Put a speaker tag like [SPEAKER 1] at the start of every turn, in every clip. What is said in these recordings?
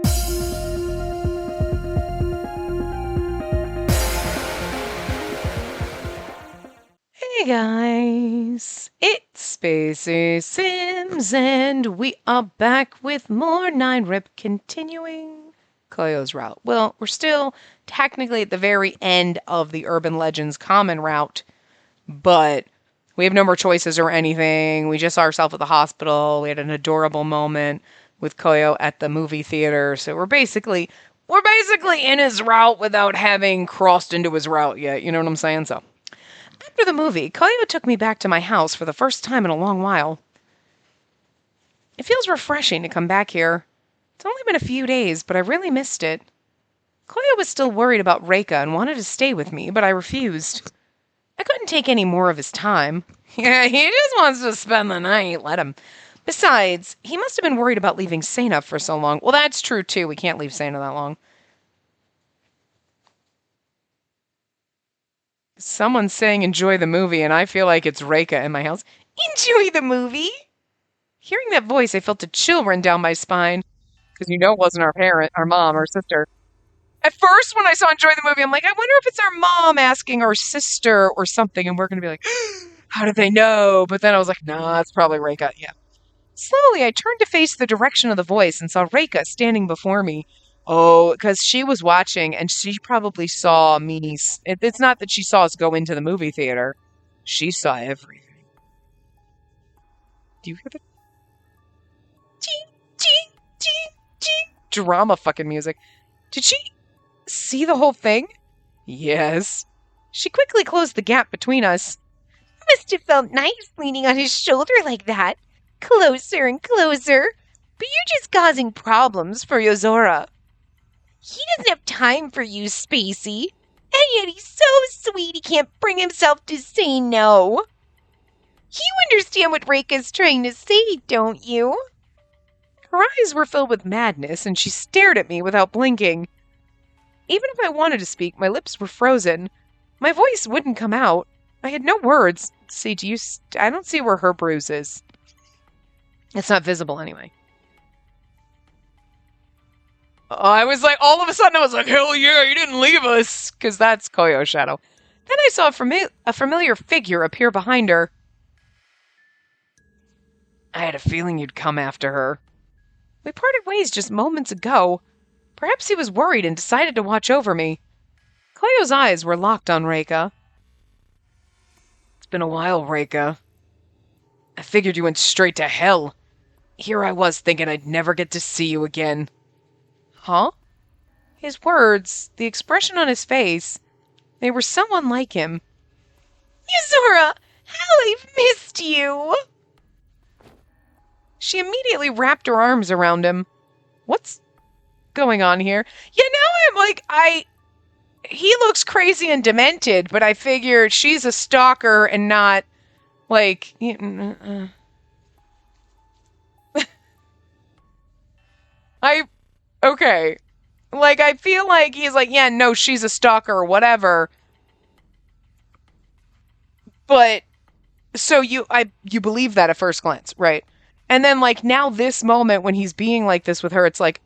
[SPEAKER 1] Hey guys, it's Spacey Sims, and we are back with more 9-Rip continuing Koyo's route. Well, we're still technically at the very end of the Urban Legends common route, but we have no more choices or anything. We just saw ourselves at the hospital. We had an adorable moment with Koyo at the movie theater, so we're basically in his route without having crossed into his route yet, you know what I'm saying? So after the movie, Koyo took me back to my house for the first time in a long while. It feels refreshing to come back here. It's only been a few days, but I really missed it. Koyo was still worried about Reika and wanted to stay with me, but I refused. I couldn't take any more of his time. Yeah, he just wants to spend the night. Let him. Besides, he must have been worried about leaving Sena for so long. Well, that's true, too. We can't leave Sena that long. Someone's saying enjoy the movie, and I feel like it's Reika in my house. Enjoy the movie? Hearing that voice, I felt a chill run down my spine. Because you know it wasn't our parent, our mom, our sister. At first, when I saw enjoy the movie, I'm like, I wonder if it's our mom asking our sister or something, and we're going to be like, how did they know? But then I was like, nah, it's probably Reika. Yeah. Slowly, I turned to face the direction of the voice and saw Reika standing before me. Oh, because she was watching and she probably saw me. It's not that she saw us go into the movie theater. She saw everything. Do you hear the ching, ching, ching, ching drama fucking music? Did she see the whole thing? Yes. She quickly closed the gap between us. Must have felt nice leaning on his shoulder like that. Closer and closer. But you're just causing problems for Yozora. He doesn't have time for you, Spacey. And yet he's so sweet he can't bring himself to say no. You understand what Reika's trying to say, don't you? Her eyes were filled with madness, and she stared at me without blinking. Even if I wanted to speak, my lips were frozen. My voice wouldn't come out. I had no words. See, I don't see where her bruise is. It's not visible anyway. I was like, all of a sudden I was like, hell yeah, you didn't leave us. Because that's Koyo's shadow. Then I saw a familiar figure appear behind her. I had a feeling you'd come after her. We parted ways just moments ago. Perhaps he was worried and decided to watch over me. Koyo's eyes were locked on Reika. It's been a while, Reika. I figured you went straight to hell. Here I was thinking I'd never get to see you again. Huh? His words, the expression on his face, they were so unlike him. Yuzora, how I've missed you! She immediately wrapped her arms around him. What's going on here? Yeah, now I'm like, he looks crazy and demented, but I figured she's a stalker and not, like, okay. Like, I feel like he's like, yeah, no, she's a stalker or whatever. But, so you believe that at first glance, right? And then, like, now this moment when he's being like this with her, it's like,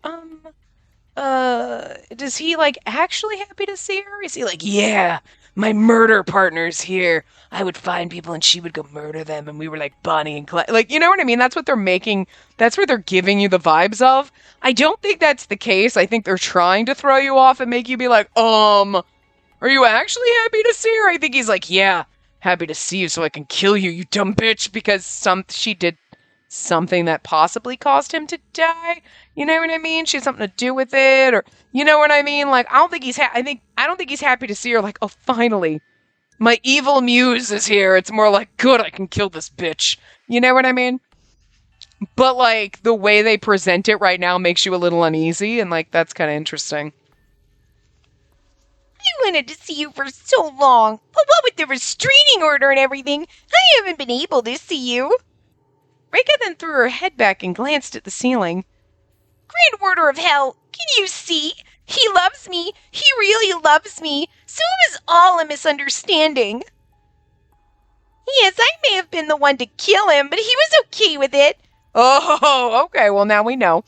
[SPEAKER 1] does he, like, actually happy to see her? Is he like, yeah, my murder partner's here. I would find people and she would go murder them and we were like Bonnie and Clyde. Like, you know what I mean? That's what they're making, that's what they're giving you the vibes of. I don't think that's the case. I think they're trying to throw you off and make you be like, are you actually happy to see her? I think he's like, yeah, happy to see you so I can kill you, you dumb bitch, because she did something that possibly caused him to die. You know what I mean? She had something to do with it, or you know what I mean? Like, I don't think he's happy to see her like, oh, finally, my evil muse is here. It's more like, good, I can kill this bitch. You know what I mean? But like, the way they present it right now makes you a little uneasy, and like, that's kind of interesting. I wanted to see you for so long, but what with the restraining order and everything, I haven't been able to see you. Reika then threw her head back and glanced at the ceiling. Grand Order of Hell, can you see? He loves me. He really loves me. So it was all a misunderstanding. Yes, I may have been the one to kill him, but he was okay with it. Oh, okay, well now we know.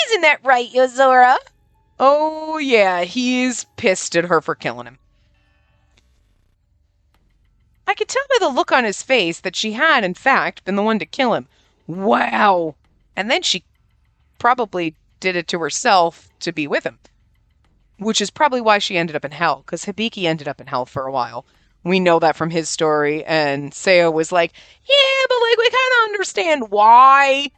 [SPEAKER 1] Isn't that right, Yozora? Oh, yeah, he's pissed at her for killing him. I could tell by the look on his face that she had, in fact, been the one to kill him. Wow. And then she probably did it to herself to be with him. Which is probably why she ended up in hell, because Hibiki ended up in hell for a while. We know that from his story, and Seo was like, yeah, but like we kind of understand why.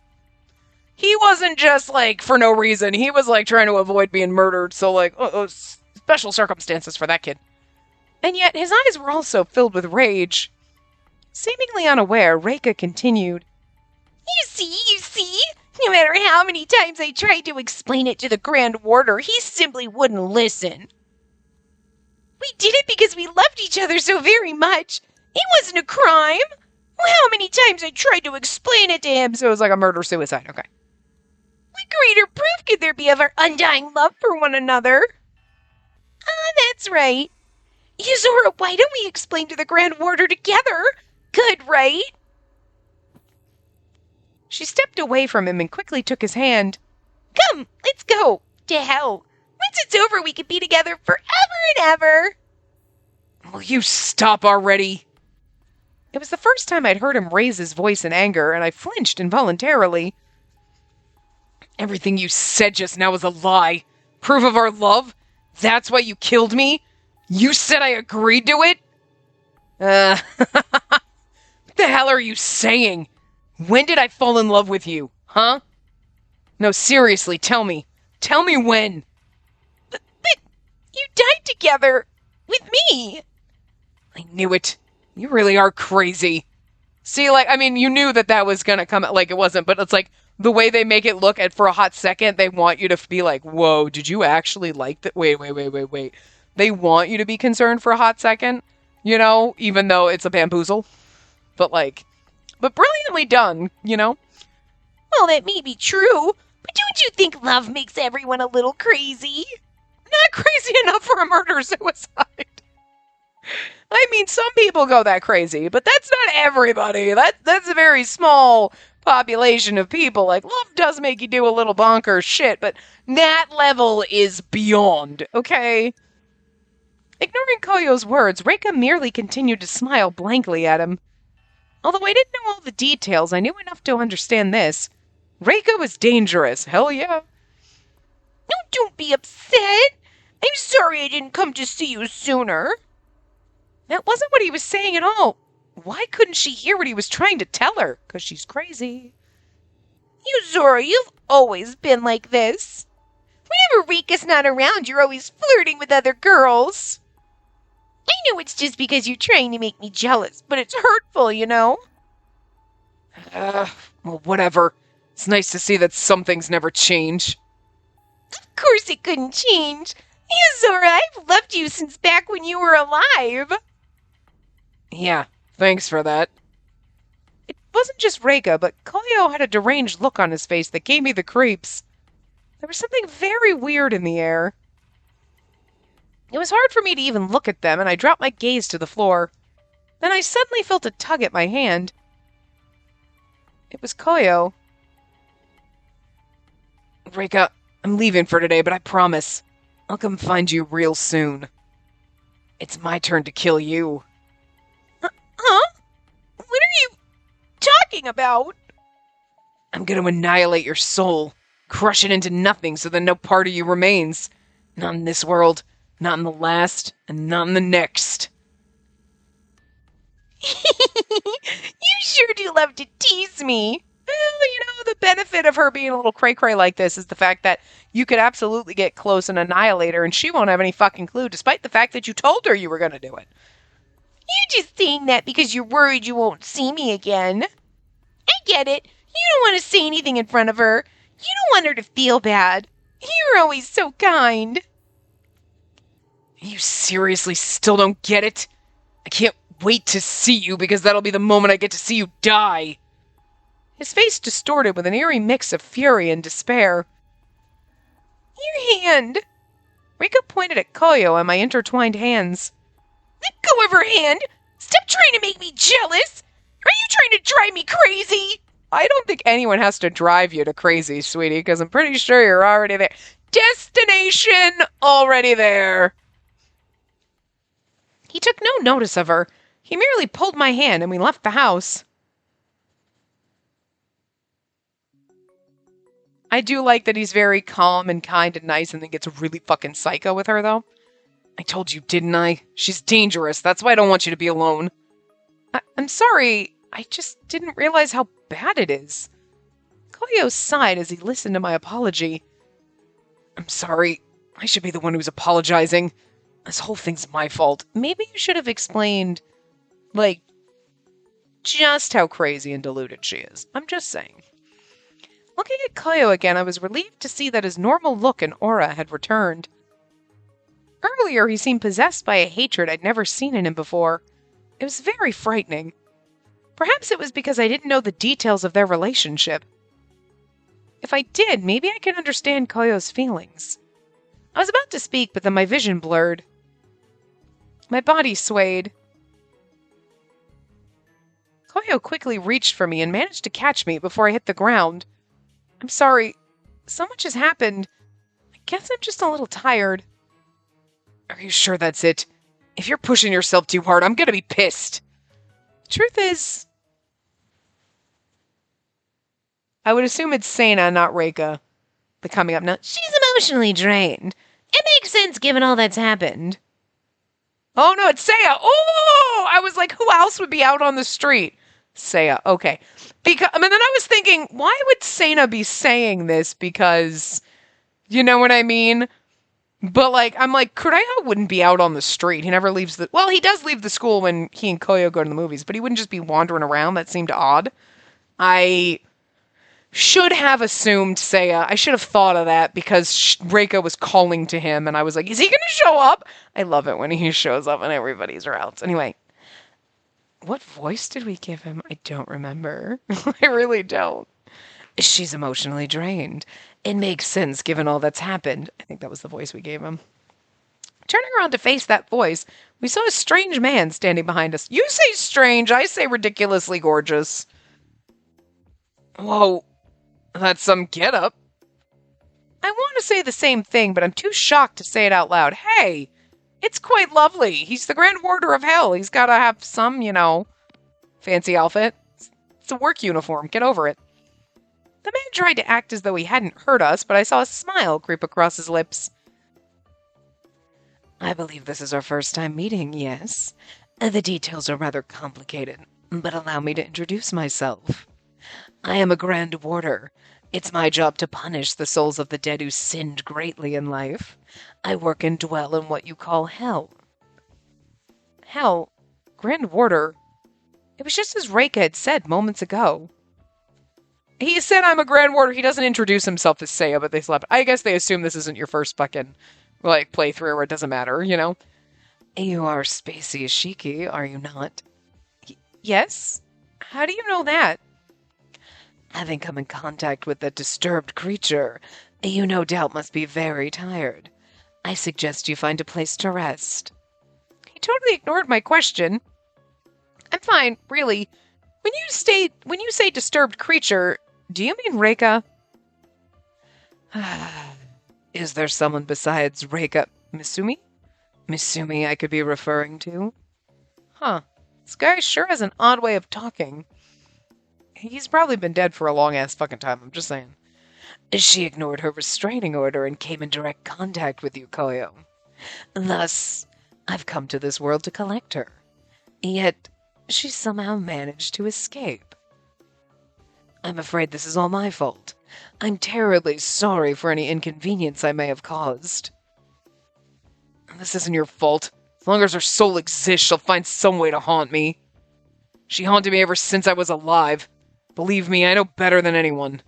[SPEAKER 1] He wasn't just like for no reason. He was like trying to avoid being murdered, so like, special circumstances for that kid. And yet his eyes were also filled with rage. Seemingly unaware, Reika continued, you see? No matter how many times I tried to explain it to the Grand Warder, he simply wouldn't listen. We did it because we loved each other so very much. It wasn't a crime. How many times I tried to explain it to him? So it was like a murder-suicide, okay. What greater proof could there be of our undying love for one another? That's right. Yuzora, why don't we explain to the Grand Warder together? Good, right? She stepped away from him and quickly took his hand. Come, let's go. To hell. Once it's over, we could be together forever and ever. Will you stop already? It was the first time I'd heard him raise his voice in anger, and I flinched involuntarily. Everything you said just now was a lie. Proof of our love? That's why you killed me? You said I agreed to it? What the hell are you saying? When did I fall in love with you, huh? No, seriously, tell me. Tell me when. But you died together with me. I knew it. You really are crazy. See, like, I mean, you knew that was gonna come, like, it wasn't, but it's like, the way they make it look for a hot second, they want you to be like, whoa, did you actually like that? Wait. They want you to be concerned for a hot second, you know, even though it's a bamboozle. But brilliantly done, you know? Well, that may be true, but don't you think love makes everyone a little crazy? Not crazy enough for a murder-suicide. I mean, some people go that crazy, but that's not everybody. That's a very small population of people. Like, love does make you do a little bonkers shit, but that level is beyond, okay? Ignoring Koyo's words, Reika merely continued to smile blankly at him. Although I didn't know all the details, I knew enough to understand this. Reika was dangerous, hell yeah. No, don't be upset. I'm sorry I didn't come to see you sooner. That wasn't what he was saying at all. Why couldn't she hear what he was trying to tell her? 'Cause she's crazy. Yuzora, you've always been like this. Whenever Rika's not around, you're always flirting with other girls. I know it's just because you're trying to make me jealous, but it's hurtful, you know? Well, whatever. It's nice to see that some things never change. Of course it couldn't change. Yuzora, I've loved you since back when you were alive. Yeah, thanks for that. It wasn't just Reika, but Koyo had a deranged look on his face that gave me the creeps. There was something very weird in the air. It was hard for me to even look at them, and I dropped my gaze to the floor. Then I suddenly felt a tug at my hand. It was Koyo. Reika, I'm leaving for today, but I promise I'll come find you real soon. It's my turn to kill you. Huh? What are you talking about? I'm going to annihilate your soul, crush it into nothing so that no part of you remains. Not in this world, not in the last, and not in the next. You sure do love to tease me. Well, you know, the benefit of her being a little cray-cray like this is the fact that you could absolutely get close and annihilate her, and she won't have any fucking clue, despite the fact that you told her you were going to do it. You're just saying that because you're worried you won't see me again. I get it. You don't want to say anything in front of her. You don't want her to feel bad. You're always so kind. You seriously still don't get it? I can't wait to see you because that'll be the moment I get to see you die. His face distorted with an eerie mix of fury and despair. Your hand. Rika pointed at Koyo and my intertwined hands. Let go of her hand! Stop trying to make me jealous! Are you trying to drive me crazy? I don't think anyone has to drive you to crazy, sweetie, because I'm pretty sure you're already there. Destination already there. He took no notice of her. He merely pulled my hand and we left the house. I do like that he's very calm and kind and nice and then gets really fucking psycho with her, though. I told you, didn't I? She's dangerous. That's why I don't want you to be alone. I'm sorry. I just didn't realize how bad it is. Koyo sighed as he listened to my apology. I'm sorry. I should be the one who's apologizing. This whole thing's my fault. Maybe you should have explained, like, just how crazy and deluded she is. I'm just saying. Looking at Koyo again, I was relieved to see that his normal look and aura had returned. Earlier, he seemed possessed by a hatred I'd never seen in him before. It was very frightening. Perhaps it was because I didn't know the details of their relationship. If I did, maybe I could understand Koyo's feelings. I was about to speak, but then my vision blurred. My body swayed. Koyo quickly reached for me and managed to catch me before I hit the ground. I'm sorry. So much has happened. I guess I'm just a little tired. Are you sure that's it? If you're pushing yourself too hard, I'm gonna be pissed. The truth is, I would assume it's Sana, not Reika. The coming up now. She's emotionally drained. It makes sense given all that's happened. Oh no, it's Seiya. Oh, I was like, who else would be out on the street? Seiya. Okay. Because I mean, then I was thinking, why would Sana be saying this? Because, you know what I mean? But like, I'm like, Kuraya wouldn't be out on the street. He never leaves the. Well, he does leave the school when he and Koyo go to the movies, but he wouldn't just be wandering around. That seemed odd. I should have assumed Seiya. I should have thought of that because Reika was calling to him, and I was like, is he going to show up? I love it when he shows up and everybody's around. Anyway, what voice did we give him? I don't remember. I really don't. She's emotionally drained. It makes sense given all that's happened. I think that was the voice we gave him. Turning around to face that voice, we saw a strange man standing behind us. You say strange, I say ridiculously gorgeous. Whoa, that's some getup. I want to say the same thing, but I'm too shocked to say it out loud. Hey, it's quite lovely. He's the Grand Warder of Hell. He's got to have some, fancy outfit. It's a work uniform. Get over it. The man tried to act as though he hadn't heard us, but I saw a smile creep across his lips. I believe this is our first time meeting, yes. The details are rather complicated, but allow me to introduce myself. I am a Grand Warder. It's my job to punish the souls of the dead who sinned greatly in life. I work and dwell in what you call hell. Hell? Grand Warder? It was just as Reika had said moments ago. He said I'm a Grand Warder. He doesn't introduce himself as Seiya, but they slept. I guess they assume this isn't your first fucking, playthrough where it doesn't matter, You are Spacey Ashiki, are you not? Yes? How do you know that? Having come in contact with that disturbed creature, you no doubt must be very tired. I suggest you find a place to rest. He totally ignored my question. I'm fine, really. When you say disturbed creature, do you mean Reika? Is there someone besides Reika Misumi? Misumi I could be referring to? Huh. This guy sure has an odd way of talking. He's probably been dead for a long-ass fucking time, I'm just saying. She ignored her restraining order and came in direct contact with you, Koyo. Thus, I've come to this world to collect her. Yet, she somehow managed to escape. I'm afraid this is all my fault. I'm terribly sorry for any inconvenience I may have caused. This isn't your fault. As long as her soul exists, she'll find some way to haunt me. She haunted me ever since I was alive. Believe me, I know better than anyone.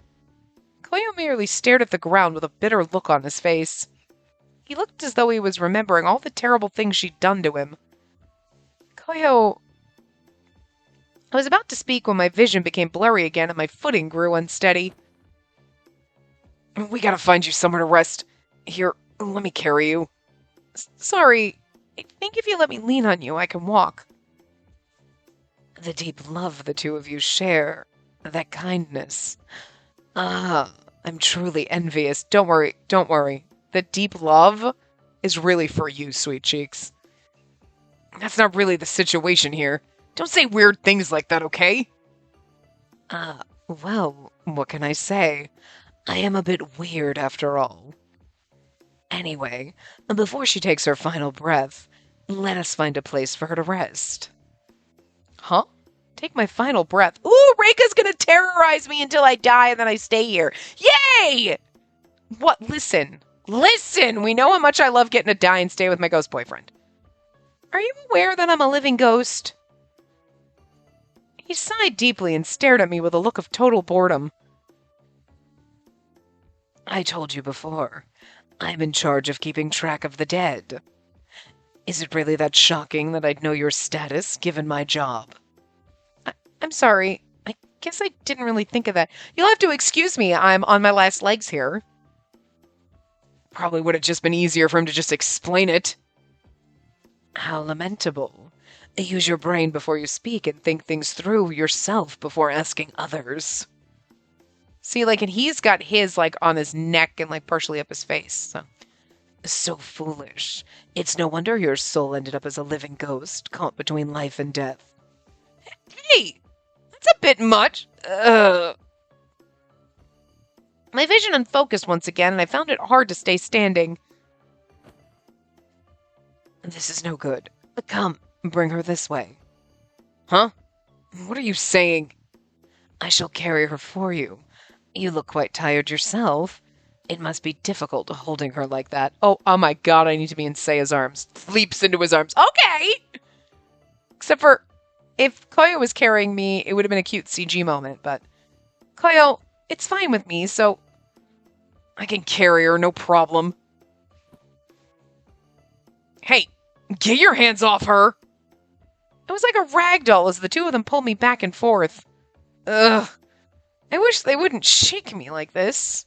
[SPEAKER 1] Koyo merely stared at the ground with a bitter look on his face. He looked as though he was remembering all the terrible things she'd done to him. Koyo... I was about to speak when my vision became blurry again and my footing grew unsteady. We gotta find you somewhere to rest. Here, let me carry you. Sorry, I think if you let me lean on you, I can walk. The deep love the two of you share. That kindness. Ah, I'm truly envious. Don't worry, don't worry. The deep love is really for you, sweet cheeks. That's not really the situation here. Don't say weird things like that, okay? Well, what can I say? I am a bit weird after all. Anyway, before she takes her final breath, let us find a place for her to rest. Huh? Take my final breath. Ooh, Reika's gonna terrorize me until I die and then I stay here. Yay! What? Listen. Listen! We know how much I love getting to die and stay with my ghost boyfriend. Are you aware that I'm a living ghost? He sighed deeply and stared at me with a look of total boredom. I told you before. I'm in charge of keeping track of the dead. Is it really that shocking that I'd know your status, given my job? I'm sorry. I guess I didn't really think of that. You'll have to excuse me. I'm on my last legs here. Probably would have just been easier for him to just explain it. How lamentable. Use your brain before you speak and think things through yourself before asking others. See, like, and he's got his, like, on his neck and, like, partially up his face. So foolish. It's no wonder your soul ended up as a living ghost, caught between life and death. Hey! That's a bit much. My vision unfocused once again, and I found it hard to stay standing. This is no good. Come, bring her this way. Huh? What are you saying? I shall carry her for you. You look quite tired yourself. It must be difficult holding her like that. Oh my god, I need to be in Seiya's arms. Leaps into his arms. Okay! Except for, if Koyo was carrying me, it would have been a cute CG moment, but... Koyo, it's fine with me, so... I can carry her, no problem. Hey, get your hands off her! It was like a rag doll as the two of them pulled me back and forth. Ugh. I wish they wouldn't shake me like this.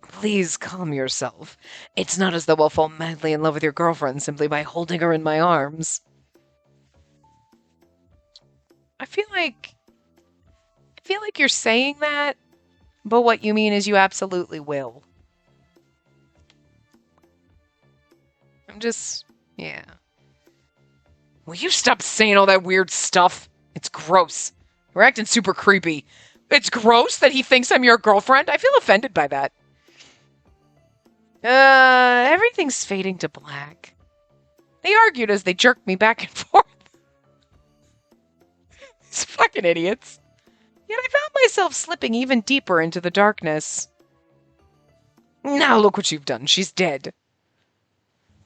[SPEAKER 1] Please calm yourself. It's not as though I'll fall madly in love with your girlfriend simply by holding her in my arms. I feel like you're saying that, but what you mean is you absolutely will. Yeah. Will you stop saying all that weird stuff? It's gross. You're acting super creepy. It's gross that he thinks I'm your girlfriend? I feel offended by that. Everything's fading to black. They argued as they jerked me back and forth. These fucking idiots. Yet I found myself slipping even deeper into the darkness. Now look what you've done. She's dead.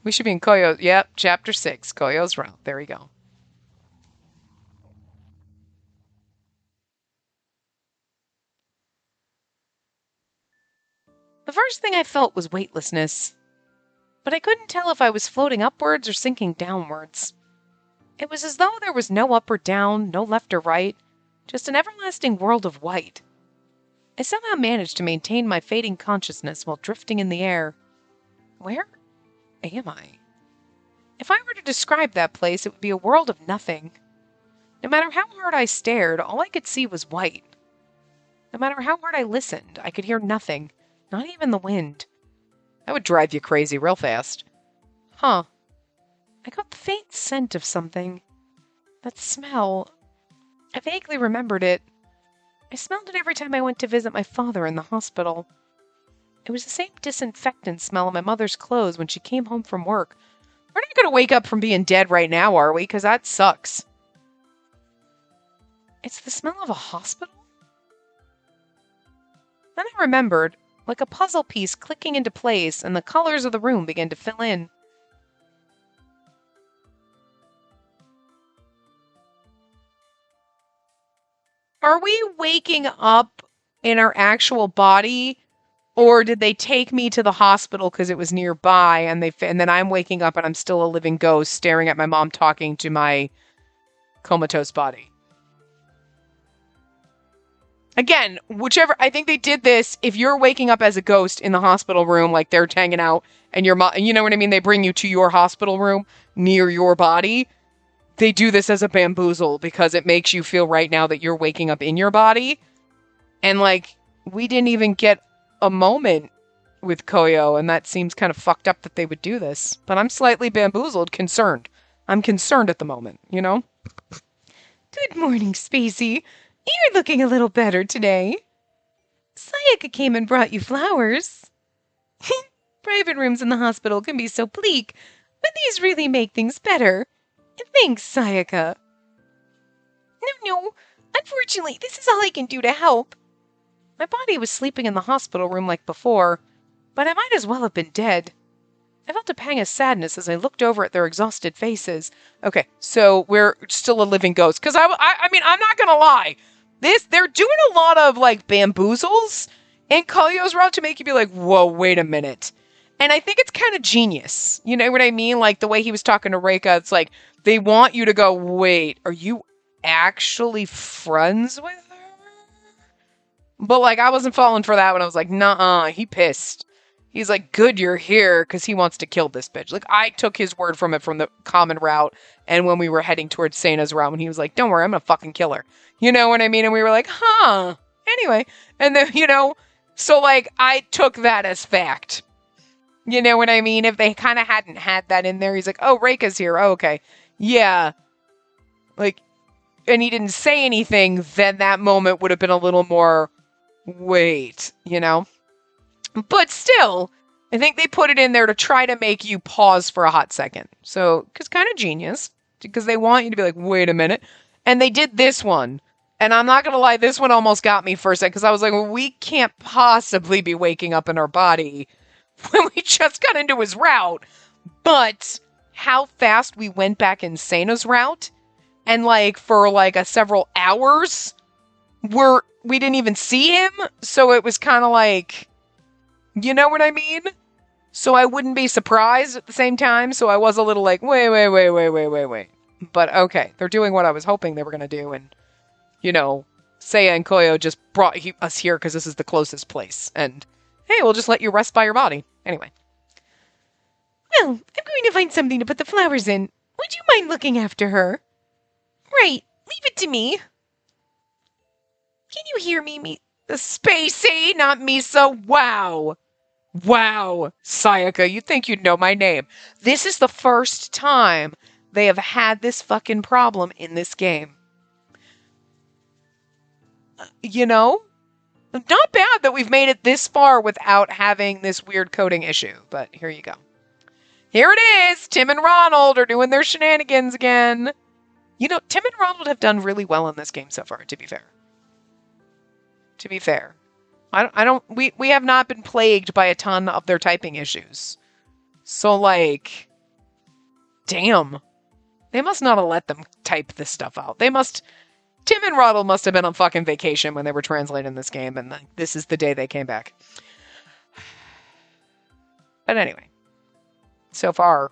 [SPEAKER 1] We should be in Koyo. Yep, chapter 6. Koyo's route. There we go. The first thing I felt was weightlessness. But I couldn't tell if I was floating upwards or sinking downwards. It was as though there was no up or down, no left or right, just an everlasting world of white. I somehow managed to maintain my fading consciousness while drifting in the air. Where am I? If I were to describe that place, it would be a world of nothing. No matter how hard I stared, all I could see was white. No matter how hard I listened, I could hear nothing, not even the wind. That would drive you crazy real fast. Huh. I got the faint scent of something. That smell. I vaguely remembered it. I smelled it every time I went to visit my father in the hospital. It was the same disinfectant smell of my mother's clothes when she came home from work. We're not going to wake up from being dead right now, are we? Because that sucks. It's the smell of a hospital? Then I remembered, like a puzzle piece clicking into place, and the colors of the room began to fill in. Are we waking up in our actual body, or did they take me to the hospital because it was nearby, and then I'm waking up and I'm still a living ghost staring at my mom talking to my comatose body? Again, whichever, I think they did this, if you're waking up as a ghost in the hospital room, like they're hanging out, and your mom, you know what I mean? They bring you to your hospital room near your body. they do this as a bamboozle because it makes you feel right now that you're waking up in your body. And like, we didn't even get a moment with Koyo, and that seems kind of fucked up that they would do this. But I'm slightly bamboozled, concerned. I'm concerned at the moment, you know? Good morning, Spacey. You're looking a little better today. Sayaka came and brought you flowers. Private rooms in the hospital can be so bleak, but these really make things better. Thanks, Sayaka. No. Unfortunately, this is all I can do to help. My body was sleeping in the hospital room like before, but I might as well have been dead. I felt a pang of sadness as I looked over at their exhausted faces. Okay, so we're still a living ghost. Because I mean, I'm not gonna lie. They're doing a lot of, like, bamboozles in Koyo's route to make you be like, whoa, wait a minute. And I think it's kind of genius. You know what I mean? Like, the way he was talking to Reika, it's like, they want you to go, wait, are you actually friends with her? But, like, I wasn't falling for that when I was like, nuh-uh, he pissed. He's like, good, you're here, because he wants to kill this bitch. Like, I took his word from it from the common route, and when we were heading towards Seina's route, when he was like, don't worry, I'm gonna fucking kill her. You know what I mean? And we were like, huh. Anyway, and then, you know, so, like, I took that as fact. You know what I mean? If they kind of hadn't had that in there, he's like, oh, Reika's here. Oh, okay. Yeah. Like, and he didn't say anything, then that moment would have been a little more, wait, you know? But still, I think they put it in there to try to make you pause for a hot second. So, because kind of genius, because they want you to be like, wait a minute. And they did this one. And I'm not going to lie, this one almost got me for a second, because I was like, well, we can't possibly be waking up in our body when we just got into his route. But how fast we went back in Seina's route, and like for like a several hours, we didn't even see him. So it was kind of like, you know what I mean? So I wouldn't be surprised at the same time. So I was a little like, wait. But okay, they're doing what I was hoping they were going to do. And, you know, Seiya and Koyo just brought us here because this is the closest place. And, hey, we'll just let you rest by your body. Anyway. Well, I'm going to find something to put the flowers in. Would you mind looking after her? Right, leave it to me. Can you hear me? Spacey, not Misa. Wow. Sayaka, you'd think you'd know my name. This is the first time they have had this fucking problem in this game. You know? Not bad that we've made it this far without having this weird coding issue, but here you go. Here it is! Tim and Ronald are doing their shenanigans again. You know, Tim and Ronald have done really well in this game so far, to be fair. We have not been plagued by a ton of their typing issues. So, like, damn. They must not have let them type this stuff out. Tim and Ronald must have been on fucking vacation when they were translating this game, and this is the day they came back. But anyway. So far,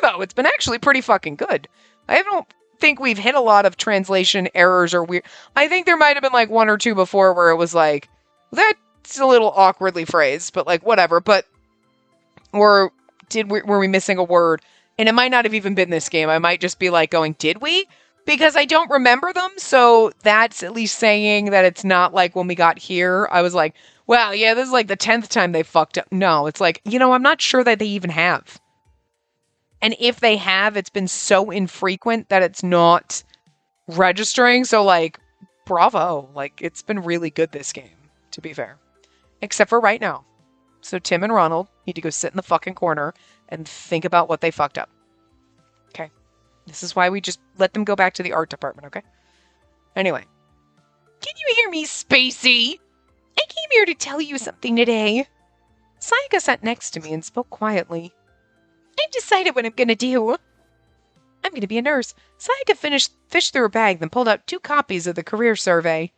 [SPEAKER 1] though, it's been actually pretty fucking good. I don't think we've hit a lot of translation errors or weird. I think there might have been like one or two before where it was like, that's a little awkwardly phrased, but like whatever. But were we missing a word? And it might not have even been this game. I might just be like going, did we? Because I don't remember them. So that's at least saying that it's not like when we got here. I was like, well, yeah, this is like the 10th time they fucked up. No, it's like, you know, I'm not sure that they even have. And if they have, it's been so infrequent that it's not registering. So, like, bravo. Like, it's been really good, this game, to be fair. Except for right now. So Tim and Ronald need to go sit in the fucking corner and think about what they fucked up. Okay? This is why we just let them go back to the art department, okay? Anyway. Can you hear me, Spacey? I came here to tell you something today. Sayaka sat next to me and spoke quietly. I've decided what I'm going to do. I'm going to be a nurse. Sayaka fished through her bag, then pulled out 2 copies of the career survey.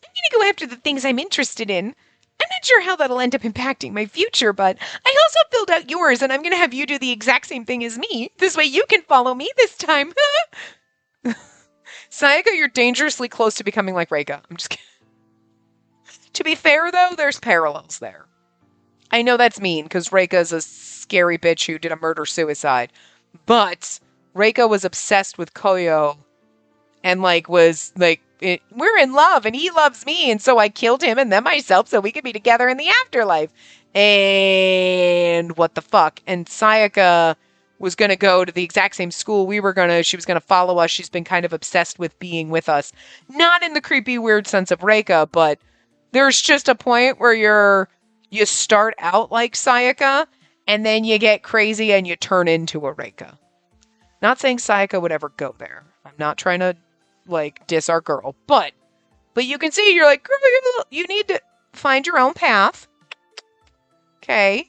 [SPEAKER 1] I'm going to go after the things I'm interested in. I'm not sure how that'll end up impacting my future, but I also filled out yours, and I'm going to have you do the exact same thing as me. This way you can follow me this time. Sayaka, you're dangerously close to becoming like Reika. I'm just kidding. To be fair, though, there's parallels there. I know that's mean, because Reika's a scary bitch who did a murder-suicide. But Reika was obsessed with Koyo and like was like, we're in love and he loves me, and so I killed him and then myself so we could be together in the afterlife. And what the fuck? And Sayaka was going to go to the exact same school she was going to follow us. She's been kind of obsessed with being with us. Not in the creepy, weird sense of Reika, but there's just a point where you start out like Sayaka, and then you get crazy and you turn into a Reika. Not saying Sayaka would ever go there. I'm not trying to, like, diss our girl, but you can see, you're like, girl, you need to find your own path. Okay.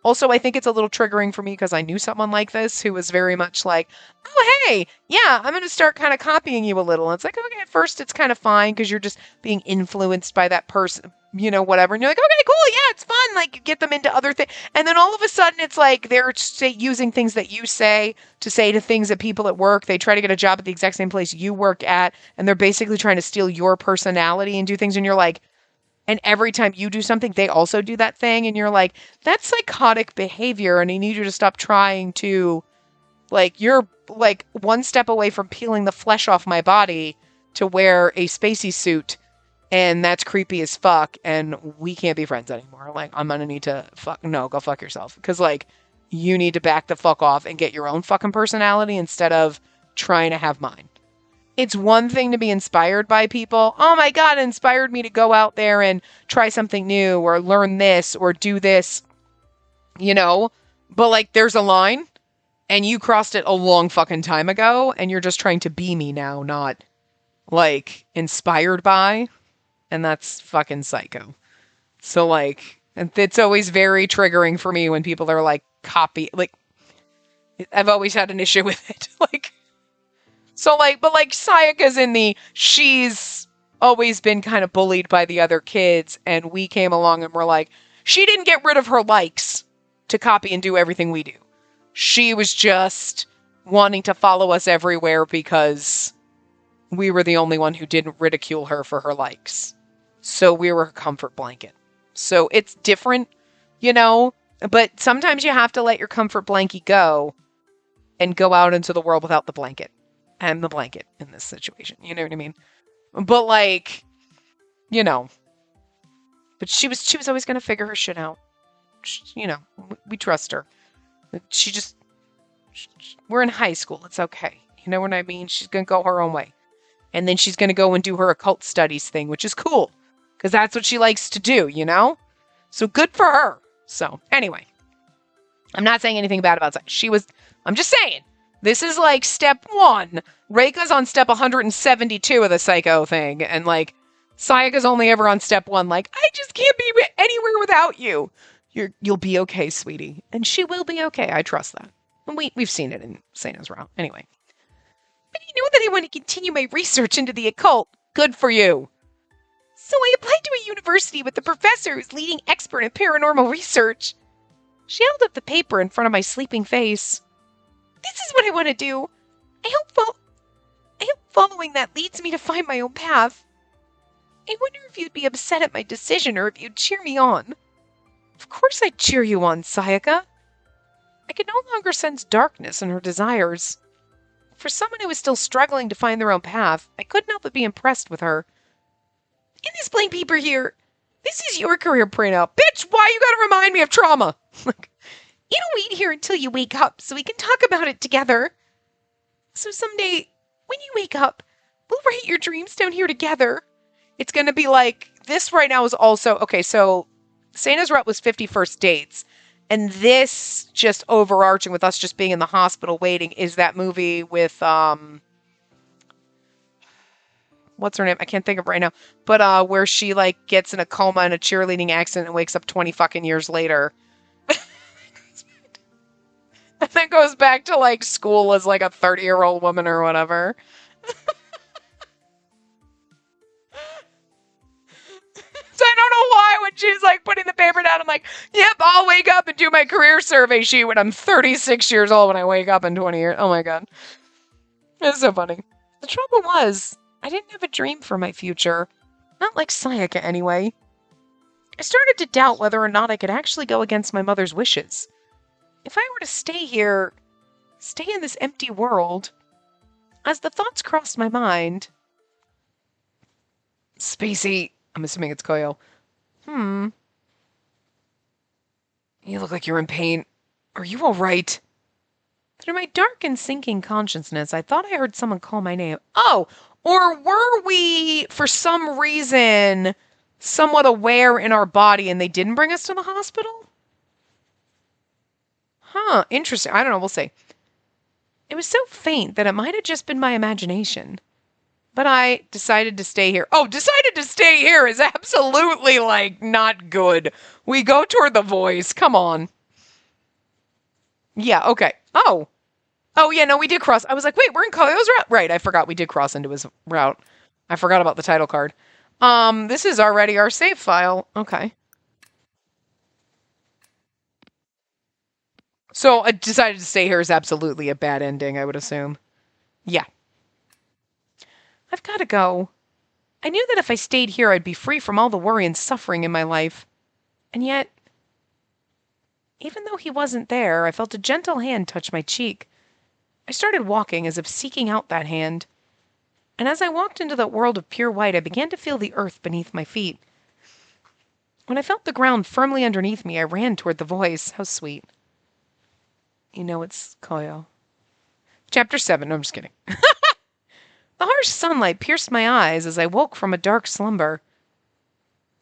[SPEAKER 1] Also, I think it's a little triggering for me because I knew someone like this who was very much like, oh, hey, yeah, I'm going to start kind of copying you a little. And it's like, okay, at first it's kind of fine because you're just being influenced by that person, you know, whatever. And you're like, okay, cool, yeah, it's fun. Like, you get them into other things. And then all of a sudden it's like they're using things that you say to things that people at work. They try to get a job at the exact same place you work at. And they're basically trying to steal your personality and do things. And you're like, and every time you do something, they also do that thing. And you're like, that's psychotic behavior. And I need you to stop trying to, like, you're like one step away from peeling the flesh off my body to wear a spacey suit. And that's creepy as fuck. And we can't be friends anymore. Like, I'm going to need to go fuck yourself. Because, like, you need to back the fuck off and get your own fucking personality instead of trying to have mine. It's one thing to be inspired by people. Oh my God, it inspired me to go out there and try something new or learn this or do this, you know? But like, there's a line and you crossed it a long fucking time ago and you're just trying to be me now, not like inspired by. And that's fucking psycho. So like, it's always very triggering for me when people are like like, I've always had an issue with it. Like, so, like, but, like, Sayaka's she's always been kind of bullied by the other kids, and we came along and we're like, she didn't get rid of her likes to copy and do everything we do. She was just wanting to follow us everywhere because we were the only one who didn't ridicule her for her likes. So we were her comfort blanket. So it's different, you know, but sometimes you have to let your comfort blanket go and go out into the world without the blanket. I'm the blanket in this situation. You know what I mean? But like, you know, but she was always going to figure her shit out. You know, we trust her. We're in high school. It's okay. You know what I mean? She's going to go her own way. And then she's going to go and do her occult studies thing, which is cool. Because that's what she likes to do, you know? So good for her. So anyway, I'm not saying anything bad about that. I'm just saying. This is like step 1. Reika's on step 172 of the psycho thing. And like, Sayaka's only ever on step 1. Like, I just can't be anywhere without you. You'll be okay, sweetie. And she will be okay. I trust that. And we've seen it in Seina's route. Anyway. But you know that I want to continue my research into the occult. Good for you. So I applied to a university with the professor who's leading expert in paranormal research. She held up the paper in front of my sleeping face. This is what I want to do. I hope following that leads me to find my own path. I wonder if you'd be upset at my decision or if you'd cheer me on. Of course I'd cheer you on, Sayaka. I could no longer sense darkness in her desires. For someone who was still struggling to find their own path, I couldn't help but be impressed with her. In this blank paper here, this is your career printout. Bitch, why you gotta remind me of trauma? You don't wait here until you wake up so we can talk about it together. So someday, when you wake up, we'll write your dreams down here together. It's going to be like, this right now is also, okay, so Seina's route was 51st dates. And this, just overarching with us just being in the hospital waiting, is that movie with, what's her name? I can't think of it right now. But where she, like, gets in a coma in a cheerleading accident and wakes up 20 fucking years later. And then goes back to, like, school as, like, a 30-year-old woman or whatever. So I don't know why when she's, like, putting the paper down, I'm like, yep, I'll wake up and do my career survey sheet when I'm 36 years old when I wake up in 20 years. Oh, my God. It's so funny. The trouble was, I didn't have a dream for my future. Not like Sayaka, anyway. I started to doubt whether or not I could actually go against my mother's wishes. If I were to stay here, stay in this empty world. As the thoughts crossed my mind, Spacey, I'm assuming it's Koyo. You look like you're in pain. Are you all right? Through my dark and sinking consciousness, I thought I heard someone call my name. Oh, or were we, for some reason, somewhat aware in our body and they didn't bring us to the hospital? Huh, interesting. I don't know, we'll see. It was so faint that it might have just been my imagination. But I decided to stay here. Oh, decided to stay here is absolutely, not good. We go toward the voice. Come on. Yeah, okay. Oh. Oh, yeah, no, we did cross. I was like, wait, we're in Koyo's route. Right, I forgot we did cross into his route. I forgot about the title card. This is already our save file. Okay. So I decided to stay here is absolutely a bad ending, I would assume. Yeah. I've got to go. I knew that if I stayed here, I'd be free from all the worry and suffering in my life. And yet, even though he wasn't there, I felt a gentle hand touch my cheek. I started walking as if seeking out that hand. And as I walked into that world of pure white, I began to feel the earth beneath my feet. When I felt the ground firmly underneath me, I ran toward the voice. How sweet. You know it's Koyo. Chapter 7. No, I'm just kidding. The harsh sunlight pierced my eyes as I woke from a dark slumber.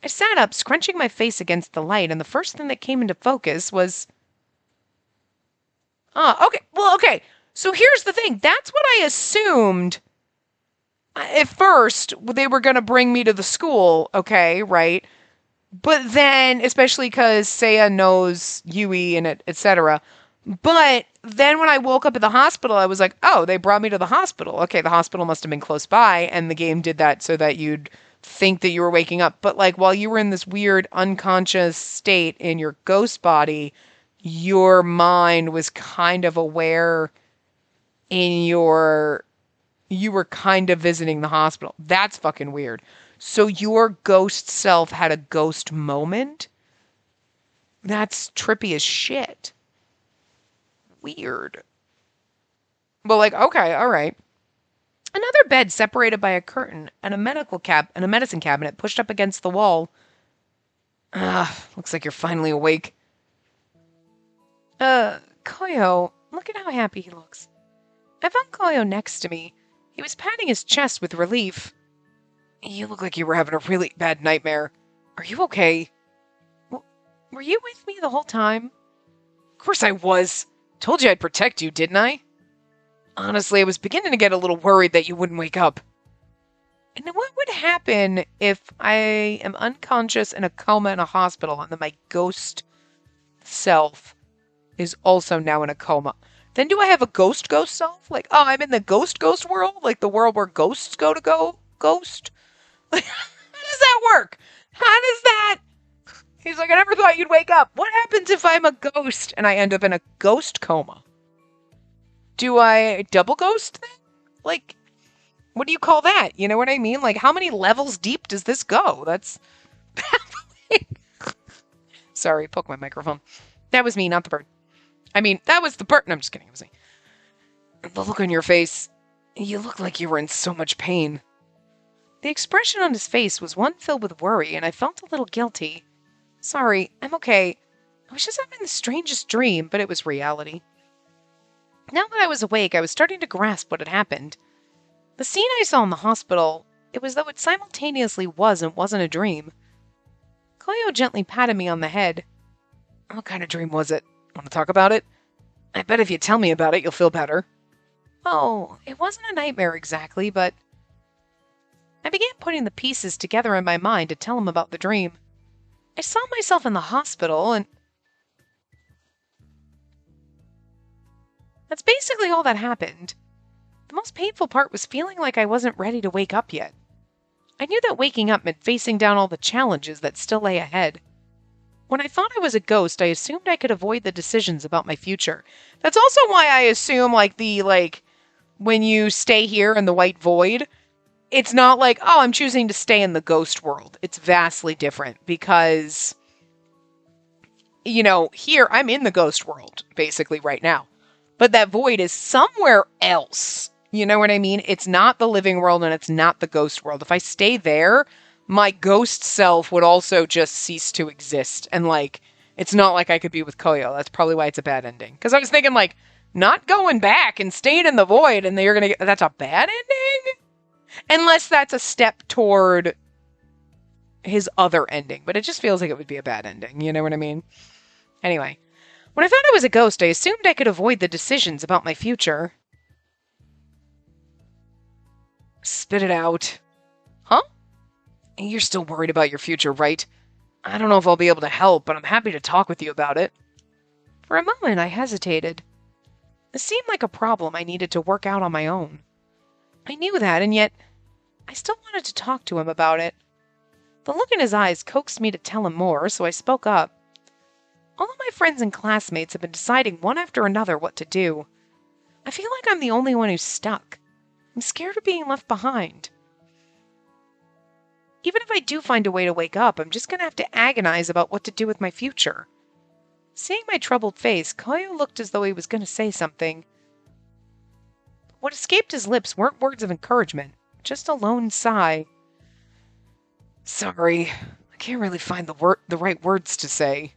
[SPEAKER 1] I sat up, scrunching my face against the light, and the first thing that came into focus was... okay. Well, okay. So here's the thing. That's what I assumed. At first, they were going to bring me to the school, okay, right? But then, especially because Seiya knows Yui and etc. But then when I woke up at the hospital, I was like, oh, they brought me to the hospital. Okay, the hospital must have been close by, and the game did that so that you'd think that you were waking up. But while you were in this weird unconscious state in your ghost body, your mind was kind of aware you were kind of visiting the hospital. That's fucking weird. So your ghost self had a ghost moment? That's trippy as shit. Weird. But okay, all right. Another bed separated by a curtain and a medicine cabinet pushed up against the wall. Looks like you're finally awake. Koyo, look at how happy he looks. I found Koyo next to me. He was patting his chest with relief. You look like you were having a really bad nightmare. Are you okay? Were you with me the whole time? Of course I was. Told you I'd protect you, didn't I? Honestly, I was beginning to get a little worried that you wouldn't wake up. And what would happen if I am unconscious in a coma in a hospital and then my ghost self is also now in a coma? Then do I have a ghost self? I'm in the ghost world? Like the world where ghosts go ghost? How does that work? How does that... He's like, I never thought you'd wake up. What happens if I'm a ghost and I end up in a ghost coma? Do I double ghost then? What do you call that? You know what I mean? How many levels deep does this go? That's baffling. Sorry, poke my microphone. That was me, not the bird. I mean, that was the bird. No, I'm just kidding. It was me. The look on your face. You look like you were in so much pain. The expression on his face was one filled with worry, and I felt a little guilty. Sorry, I'm okay. I was just having the strangest dream, but it was reality. Now that I was awake, I was starting to grasp what had happened. The scene I saw in the hospital, it was though it simultaneously was and wasn't a dream. Koyo gently patted me on the head. What kind of dream was it? Want to talk about it? I bet if you tell me about it, you'll feel better. Oh, it wasn't a nightmare exactly, but... I began putting the pieces together in my mind to tell him about the dream. I saw myself in the hospital, and... That's basically all that happened. The most painful part was feeling like I wasn't ready to wake up yet. I knew that waking up meant facing down all the challenges that still lay ahead. When I thought I was a ghost, I assumed I could avoid the decisions about my future. That's also why I assume, when you stay here in the white void, it's not oh, I'm choosing to stay in the ghost world. It's vastly different because, here, I'm in the ghost world, basically, right now. but that void is somewhere else. You know what I mean? It's not the living world and it's not the ghost world. If I stay there, my ghost self would also just cease to exist. And like, it's not like I could be with Koyo. That's probably why it's a bad ending. Because I was thinking like, not going back and staying in the void and you're going to get, that's a bad ending? Unless that's a step toward his other ending. But it just feels like it would be a bad ending. You know what I mean? Anyway, when I thought I was a ghost, I assumed I could avoid the decisions about my future. Spit it out. Huh? You're still worried about your future, right? I don't know if I'll be able to help, but I'm happy to talk with you about it. For a moment, I hesitated. It seemed like a problem I needed to work out on my own. I knew that, and yet I still wanted to talk to him about it. The look in his eyes coaxed me to tell him more, so I spoke up. All of my friends and classmates have been deciding one after another what to do. I feel like I'm the only one who's stuck. I'm scared of being left behind. Even if I do find a way to wake up, I'm just going to have to agonize about what to do with my future. Seeing my troubled face, Koyo looked as though he was going to say something. What escaped his lips weren't words of encouragement, just a lone sigh. Sorry, I can't really find the right words to say.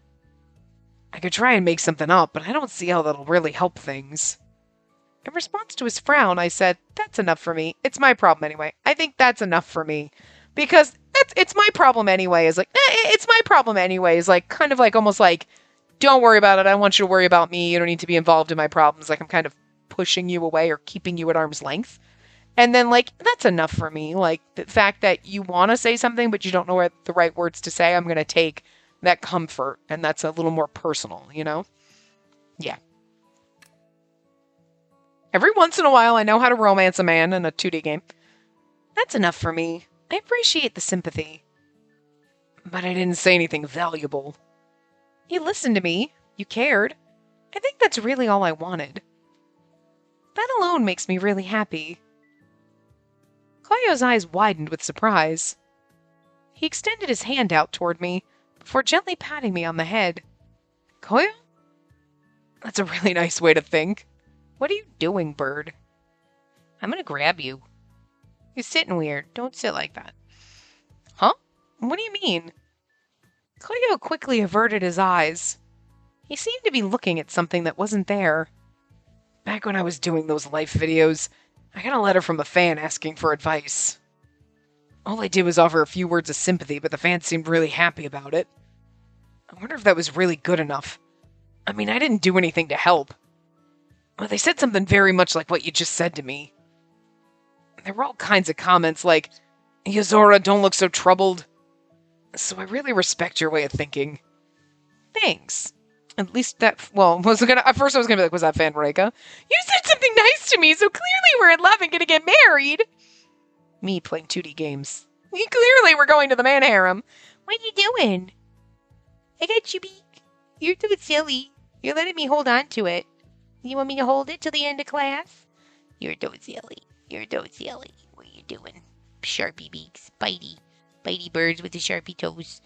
[SPEAKER 1] I could try and make something up, but I don't see how that'll really help things. In response to his frown, I said, that's enough for me. It's my problem anyway. I think that's enough for me. Because it's my problem anyway. Is like, it's my problem anyway. Is like, kind of like, almost like, don't worry about it. I want you to worry about me. You don't need to be involved in my problems. Like, I'm kind of pushing you away or keeping you at arm's length. And then, like, that's enough for me. Like, the fact that you want to say something, but you don't know what the right words to say, I'm going to take that comfort. And that's a little more personal, you know? Yeah. Every once in a while, I know how to romance a man in a 2D game. That's enough for me. I appreciate the sympathy. But I didn't say anything valuable. You listened to me. You cared. I think that's really all I wanted. That alone makes me really happy. Koyo's eyes widened with surprise. He extended his hand out toward me before gently patting me on the head. Koyo? That's a really nice way to think. What are you doing, bird? I'm gonna grab you. You're sitting weird. Don't sit like that. Huh? What do you mean? Koyo quickly averted his eyes. He seemed to be looking at something that wasn't there. Back when I was doing those life videos, I got a letter from a fan asking for advice. All I did was offer a few words of sympathy, but the fan seemed really happy about it. I wonder if that was really good enough. I mean, I didn't do anything to help. Well, they said something very much like what you just said to me. There were all kinds of comments like, Yozora, don't look so troubled. So I really respect your way of thinking. Thanks. At least that, well, at first I was gonna be like, was that fan Reika? You said something nice to me, so clearly we're in love and gonna get married. Me playing 2D games. You clearly we're going to the man harem. What are you doing? I got you, Beak. You're too silly. You're letting me hold on to it. You want me to hold it till the end of class? You're too silly. You're too silly. What are you doing? Sharpie beaks. Bitey. Bitey birds with the sharpie toes.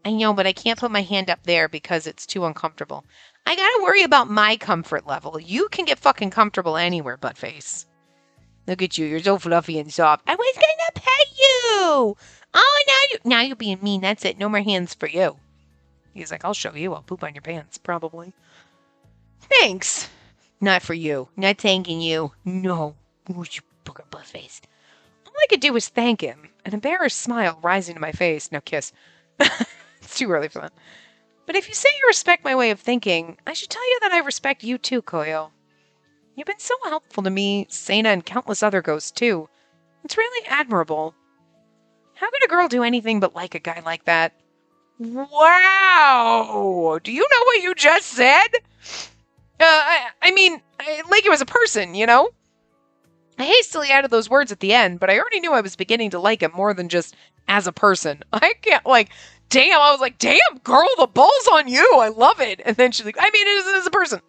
[SPEAKER 1] I know, but I can't put my hand up there because it's too uncomfortable. I gotta worry about my comfort level. You can get fucking comfortable anywhere, buttface. Look at you. You're so fluffy and soft. I was gonna pet you! Oh, now you're being mean. That's it. No more hands for you. He's like, I'll show you. I'll poop on your pants, probably. Thanks. Not for you. Not thanking you. No. Ooh, you booger buttface. All I could do was thank him, an embarrassed smile rising to my face. No kiss. It's too early for that. But if you say you respect my way of thinking, I should tell you that I respect you too, Koyo. You've been so helpful to me, Sana, and countless other ghosts too. It's really admirable. How could a girl do anything but like a guy like that? Wow! Do you know what you just said? I mean, like you as a person, you know? I hastily added those words at the end, but I already knew I was beginning to like him more than just as a person. I can't, damn, I was like, damn, girl, the ball's on you. I love it. And then she's like, I mean, it is as a person.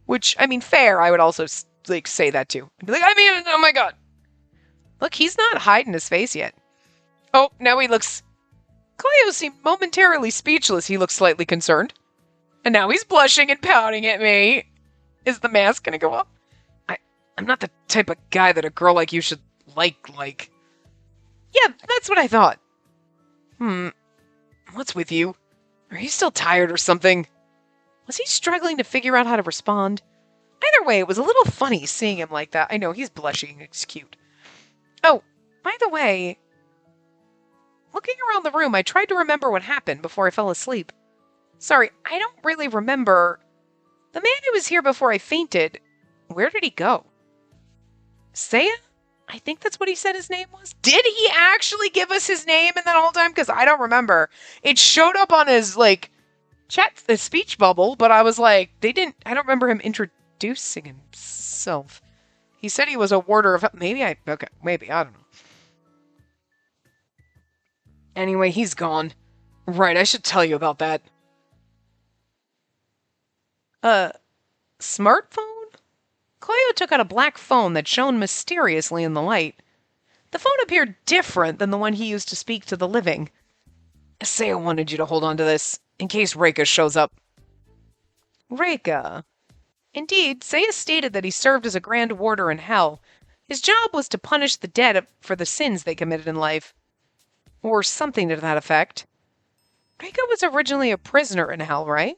[SPEAKER 1] Which, I mean, fair, I would also, say that too. I'd be like, I mean, oh my god. Look, he's not hiding his face yet. Oh, now he looks... Koyo seemed momentarily speechless. He looked slightly concerned. And now he's blushing and pouting at me. Is the mask gonna go up? I, I'm not the type of guy that a girl like you should like. Yeah, that's what I thought. What's with you? Are you still tired or something? Was he struggling to figure out how to respond? Either way, it was a little funny seeing him like that. I know, he's blushing. It's cute. Oh, by the way, looking around the room, I tried to remember what happened before I fell asleep. Sorry, I don't really remember. The man who was here before I fainted, where did he go? Saya? I think that's what he said his name was. Did he actually give us his name in that whole time? Because I don't remember. It showed up on his, the speech bubble, but I was like, I don't remember him introducing himself. He said he was a warder of, maybe, I don't know. Anyway, he's gone. Right, I should tell you about that. Smartphone? Koyo took out a black phone that shone mysteriously in the light. The phone appeared different than the one he used to speak to the living. Saya wanted you to hold on to this, in case Reika shows up. Reika? Indeed, Saya stated that he served as a Grand Warder in Hell. His job was to punish the dead for the sins they committed in life. Or something to that effect. Reika was originally a prisoner in Hell, right?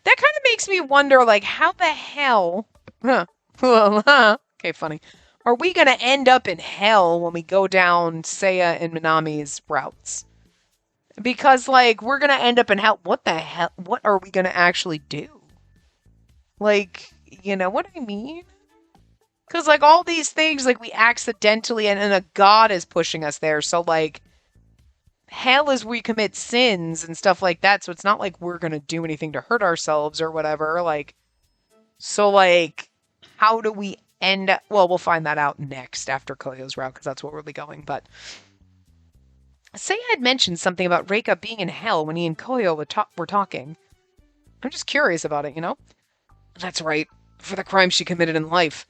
[SPEAKER 1] That kind of makes me wonder, how the hell... Okay, funny. Are we going to end up in hell when we go down Saya and Minami's routes? Because, we're going to end up in hell. What the hell? What are we going to actually do? You know what I mean? Because, all these things, we accidentally, and a god is pushing us there. So, hell is where we commit sins and stuff like that. So it's not like we're going to do anything to hurt ourselves or whatever. How do we end up? Well, we'll find that out next after Koyo's route, because that's where we'll be going. But Saya had mentioned something about Reika being in hell when he and Koyo were talking. I'm just curious about it, you know? That's right. For the crime she committed in life.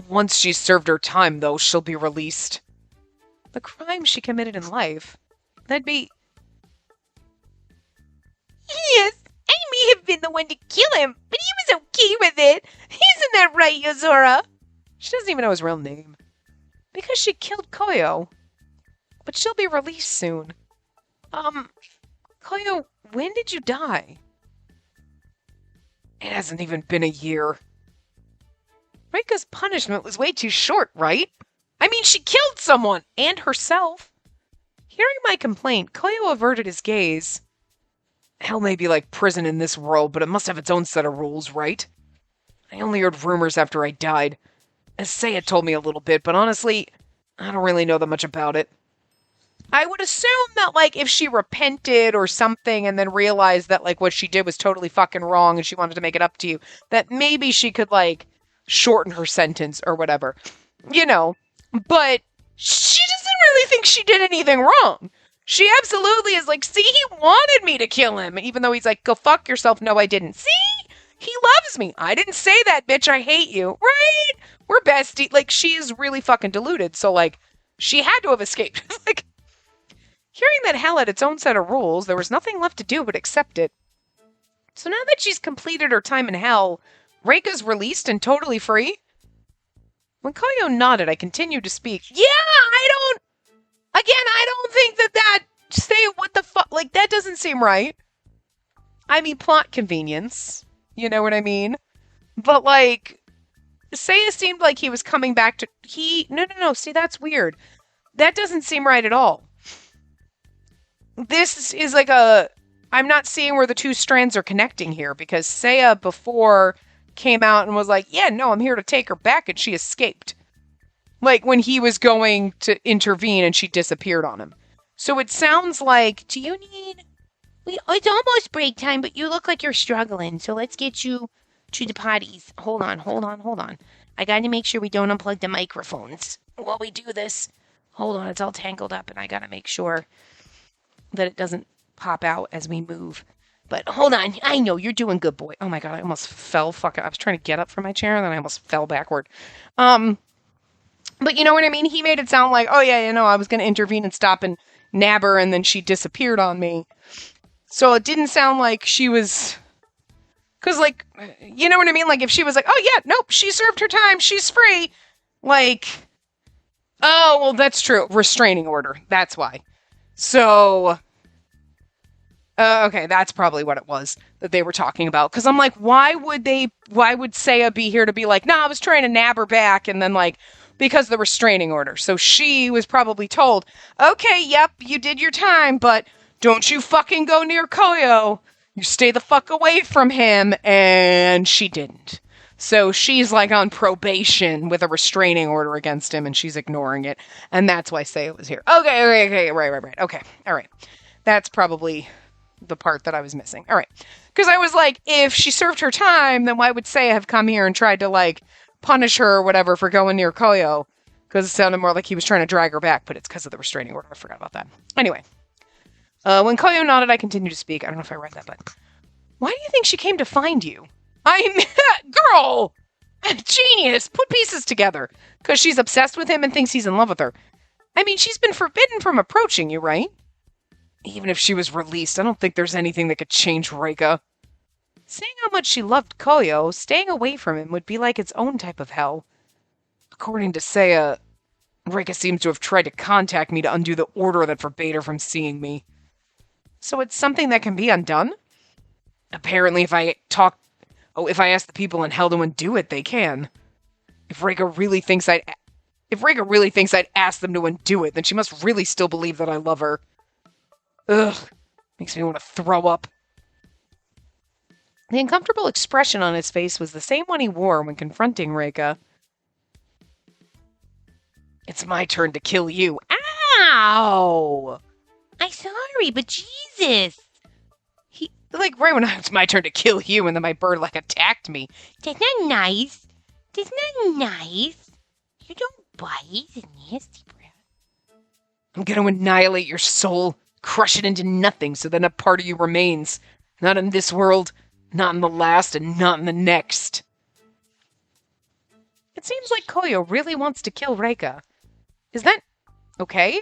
[SPEAKER 1] Once she's served her time, though, she'll be released. The crime she committed in life? That'd be...
[SPEAKER 2] Yes, I may have been the one to kill him, but he was okay with it. Isn't that right, Yozora?
[SPEAKER 1] She doesn't even know his real name. Because she killed Koyo. But she'll be released soon. Koyo, when did you die? It hasn't even been a year. Reika's punishment was way too short, right? I mean, she killed someone, and herself. Hearing my complaint, Koyo averted his gaze. Hell may be like prison in this world, but it must have its own set of rules, right? I only heard rumors after I died. Saya told me a little bit, but honestly, I don't really know that much about it. I would assume that, if she repented or something and then realized that, what she did was totally fucking wrong and she wanted to make it up to you, that maybe she could, shorten her sentence or whatever. You know, but she doesn't really think she did anything wrong. She absolutely is see, he wanted me to kill him. Even though he's like, go fuck yourself. No, I didn't. See? He loves me. I didn't say that, bitch. I hate you. Right? We're bestie. She's really fucking deluded. So, she had to have escaped. Hearing that hell had its own set of rules, there was nothing left to do but accept it. So now that she's completed her time in hell, Reika's released and totally free? When Koyo nodded, I continued to speak. Yeah, I don't think that say what the fuck, that doesn't seem right. I mean, plot convenience. You know what I mean? But, Saya seemed like he was coming back to, no, see, that's weird. That doesn't seem right at all. This is I'm not seeing where the two strands are connecting here, because Saya before came out and was like, yeah, no, I'm here to take her back, and she escaped. When he was going to intervene and she disappeared on him. So it sounds like,
[SPEAKER 2] do you need... It's almost break time, but you look like you're struggling, so let's get you to the potties. Hold on. I gotta make sure we don't unplug the microphones while we do this. Hold on, it's all tangled up, and I gotta make sure that it doesn't pop out as we move. But hold on, I know, you're doing good, boy. Oh my god, I almost fell. I was trying to get up from my chair, and then I almost fell backward. But you know what I mean? He made it sound like, oh yeah, I was going to intervene and stop and nab her, and then she disappeared on me. So it didn't sound like she was
[SPEAKER 1] Because, like, you know what I mean? Like, if she was like, oh, yeah, nope, she served her time, she's free. Like, oh, well, that's true. Restraining order. That's why. So, okay, that's probably what it was that they were talking about. Because I'm like, why would Saya be here to be like, nah, I was trying to nab her back, and then like, because of the restraining order. So she was probably told, okay, yep, you did your time, but don't you fucking go near Koyo. You stay the fuck away from him, and she didn't. So she's like on probation with a restraining order against him, and she's ignoring it. And that's why Saya was here. Okay, right. Okay, all right. That's probably the part that I was missing. All right. Because I was like, if she served her time, then why would Saya have come here and tried to, like, punish her or whatever for going near Koyo? Because it sounded more like he was trying to drag her back, but it's because of the restraining order. I forgot about that. Anyway. When Koyo nodded, I continued to speak. I don't know if I read that, but why do you think she came to find you? Girl! Genius! Put pieces together. Because she's obsessed with him and thinks he's in love with her. I mean, she's been forbidden from approaching you, right? Even if she was released, I don't think there's anything that could change Reika. Saying how much she loved Koyo, staying away from him would be like its own type of hell. According to Saya, Reika seems to have tried to contact me to undo the order that forbade her from seeing me. So it's something that can be undone? Apparently, if I ask the people in hell to undo it, they can. If Reika really thinks I'd ask them to undo it, then she must really still believe that I love her. Ugh, makes me want to throw up. The uncomfortable expression on his face was the same one he wore when confronting Reika. It's my turn to kill you. Ow!
[SPEAKER 2] I'm sorry, but Jesus.
[SPEAKER 1] Like, right when it's my turn to kill you, and then my bird, like, attacked me.
[SPEAKER 2] That's not nice. That's not nice. You don't bite. It's nasty, brat.
[SPEAKER 1] I'm gonna annihilate your soul, crush it into nothing, so then a part of you remains. Not in this world, not in the last, and not in the next. It seems like Koyo really wants to kill Reika. Is that okay?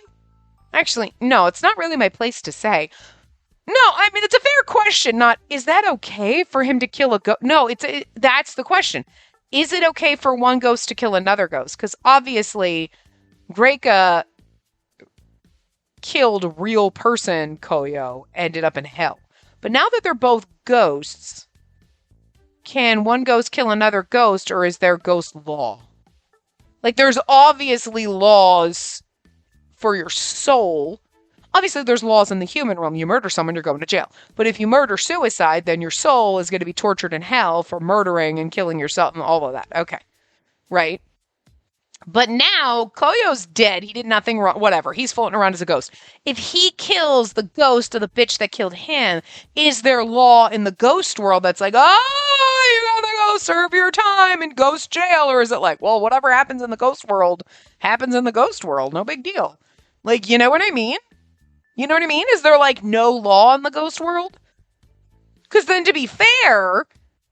[SPEAKER 1] Actually, no, it's not really my place to say. No, I mean, it's a fair question, not, is that okay for him to kill a ghost? No, that's the question. Is it okay for one ghost to kill another ghost? Because obviously, Reika killed real person Koyo, ended up in hell. But now that they're both ghosts, can one ghost kill another ghost, or is there ghost law? Like, there's obviously laws for your soul. Obviously, there's laws in the human realm. You murder someone, you're going to jail. But if you murder suicide, then your soul is going to be tortured in hell for murdering and killing yourself and all of that. Okay. Right? But now, Koyo's dead. He did nothing wrong. Whatever. He's floating around as a ghost. If he kills the ghost of the bitch that killed him, is there law in the ghost world that's like, oh, you gotta go serve your time in ghost jail? Or is it like, well, whatever happens in the ghost world happens in the ghost world. No big deal. Like, you know what I mean? You know what I mean? Is there, like, no law in the ghost world? Because then, to be fair,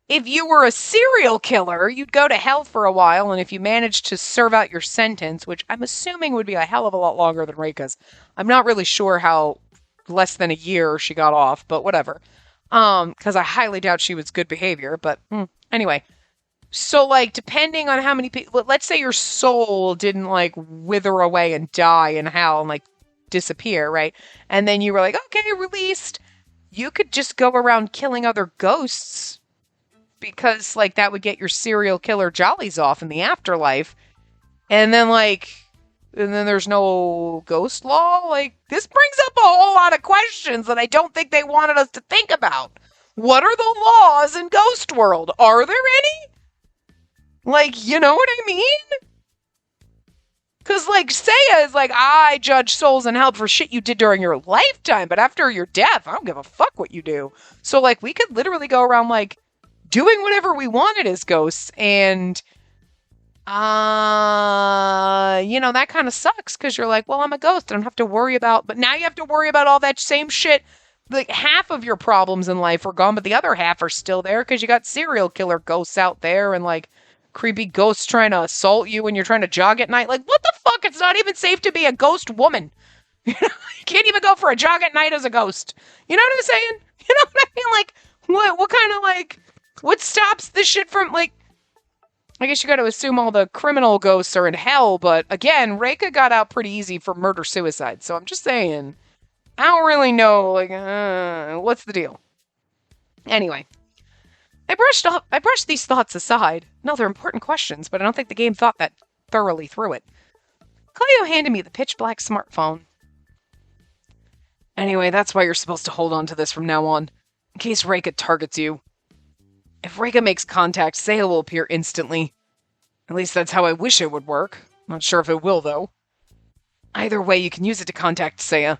[SPEAKER 1] if you were a serial killer, you'd go to hell for a while, and if you managed to serve out your sentence, which I'm assuming would be a hell of a lot longer than Reika's. I'm not really sure how less than a year she got off, but whatever. Because I highly doubt she was good behavior, but anyway. So, like, depending on how many people, let's say your soul didn't, like, wither away and die in hell and, like, disappear, right? And then you were like, okay, released. You could just go around killing other ghosts because, like, that would get your serial killer jollies off in the afterlife. And then, like, and then there's no ghost law. Like, this brings up a whole lot of questions that I don't think they wanted us to think about. What are the laws in Ghost World? Are there any? Like, you know what I mean? Because, like, Saya is like, I judge souls in hell for shit you did during your lifetime, but after your death, I don't give a fuck what you do. So, like, we could literally go around, like, doing whatever we wanted as ghosts, and, you know, that kind of sucks, because you're like, well, I'm a ghost, I don't have to worry about, but now you have to worry about all that same shit. Like, half of your problems in life are gone, but the other half are still there, because you got serial killer ghosts out there, and, like, creepy ghosts trying to assault you when you're trying to jog at night. Like, what the fuck? It's not even safe to be a ghost woman. You know, you can't even go for a jog at night as a ghost. You know what I'm saying? You know what I mean? Like, what kind of, like, What stops this shit from, like, I guess you got to assume all the criminal ghosts are in hell, but again, Reika got out pretty easy for murder-suicide, so I'm just saying, I don't really know, like, what's the deal? Anyway, I brushed these thoughts aside. No, they're important questions, but I don't think the game thought that thoroughly through it. Cleo handed me the pitch-black smartphone. Anyway, that's why you're supposed to hold on to this from now on, in case Reika targets you. If Reika makes contact, Saya will appear instantly. At least that's how I wish it would work. Not sure if it will, though. Either way, you can use it to contact Saya,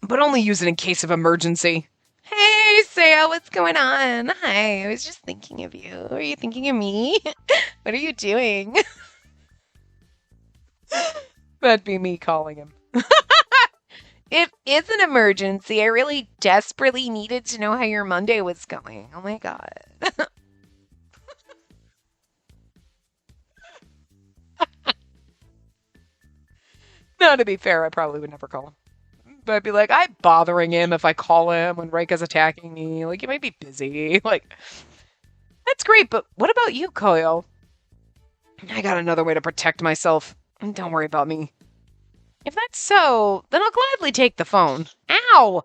[SPEAKER 1] but only use it in case of emergency.
[SPEAKER 2] Hey, Sarah, what's going on? Hi, I was just thinking of you. Are you thinking of me? What are you doing?
[SPEAKER 1] That'd be me calling him.
[SPEAKER 2] If it's an emergency, I really desperately needed to know how your Monday was going. Oh my god.
[SPEAKER 1] No, to be fair, I probably would never call him. But I'd be like, I'm bothering him if I call him when Reika's attacking me. Like, he might be busy. Like, that's great, but what about you, Koyo? I got another way to protect myself. Don't worry about me. If that's so, then I'll gladly take the phone. Ow!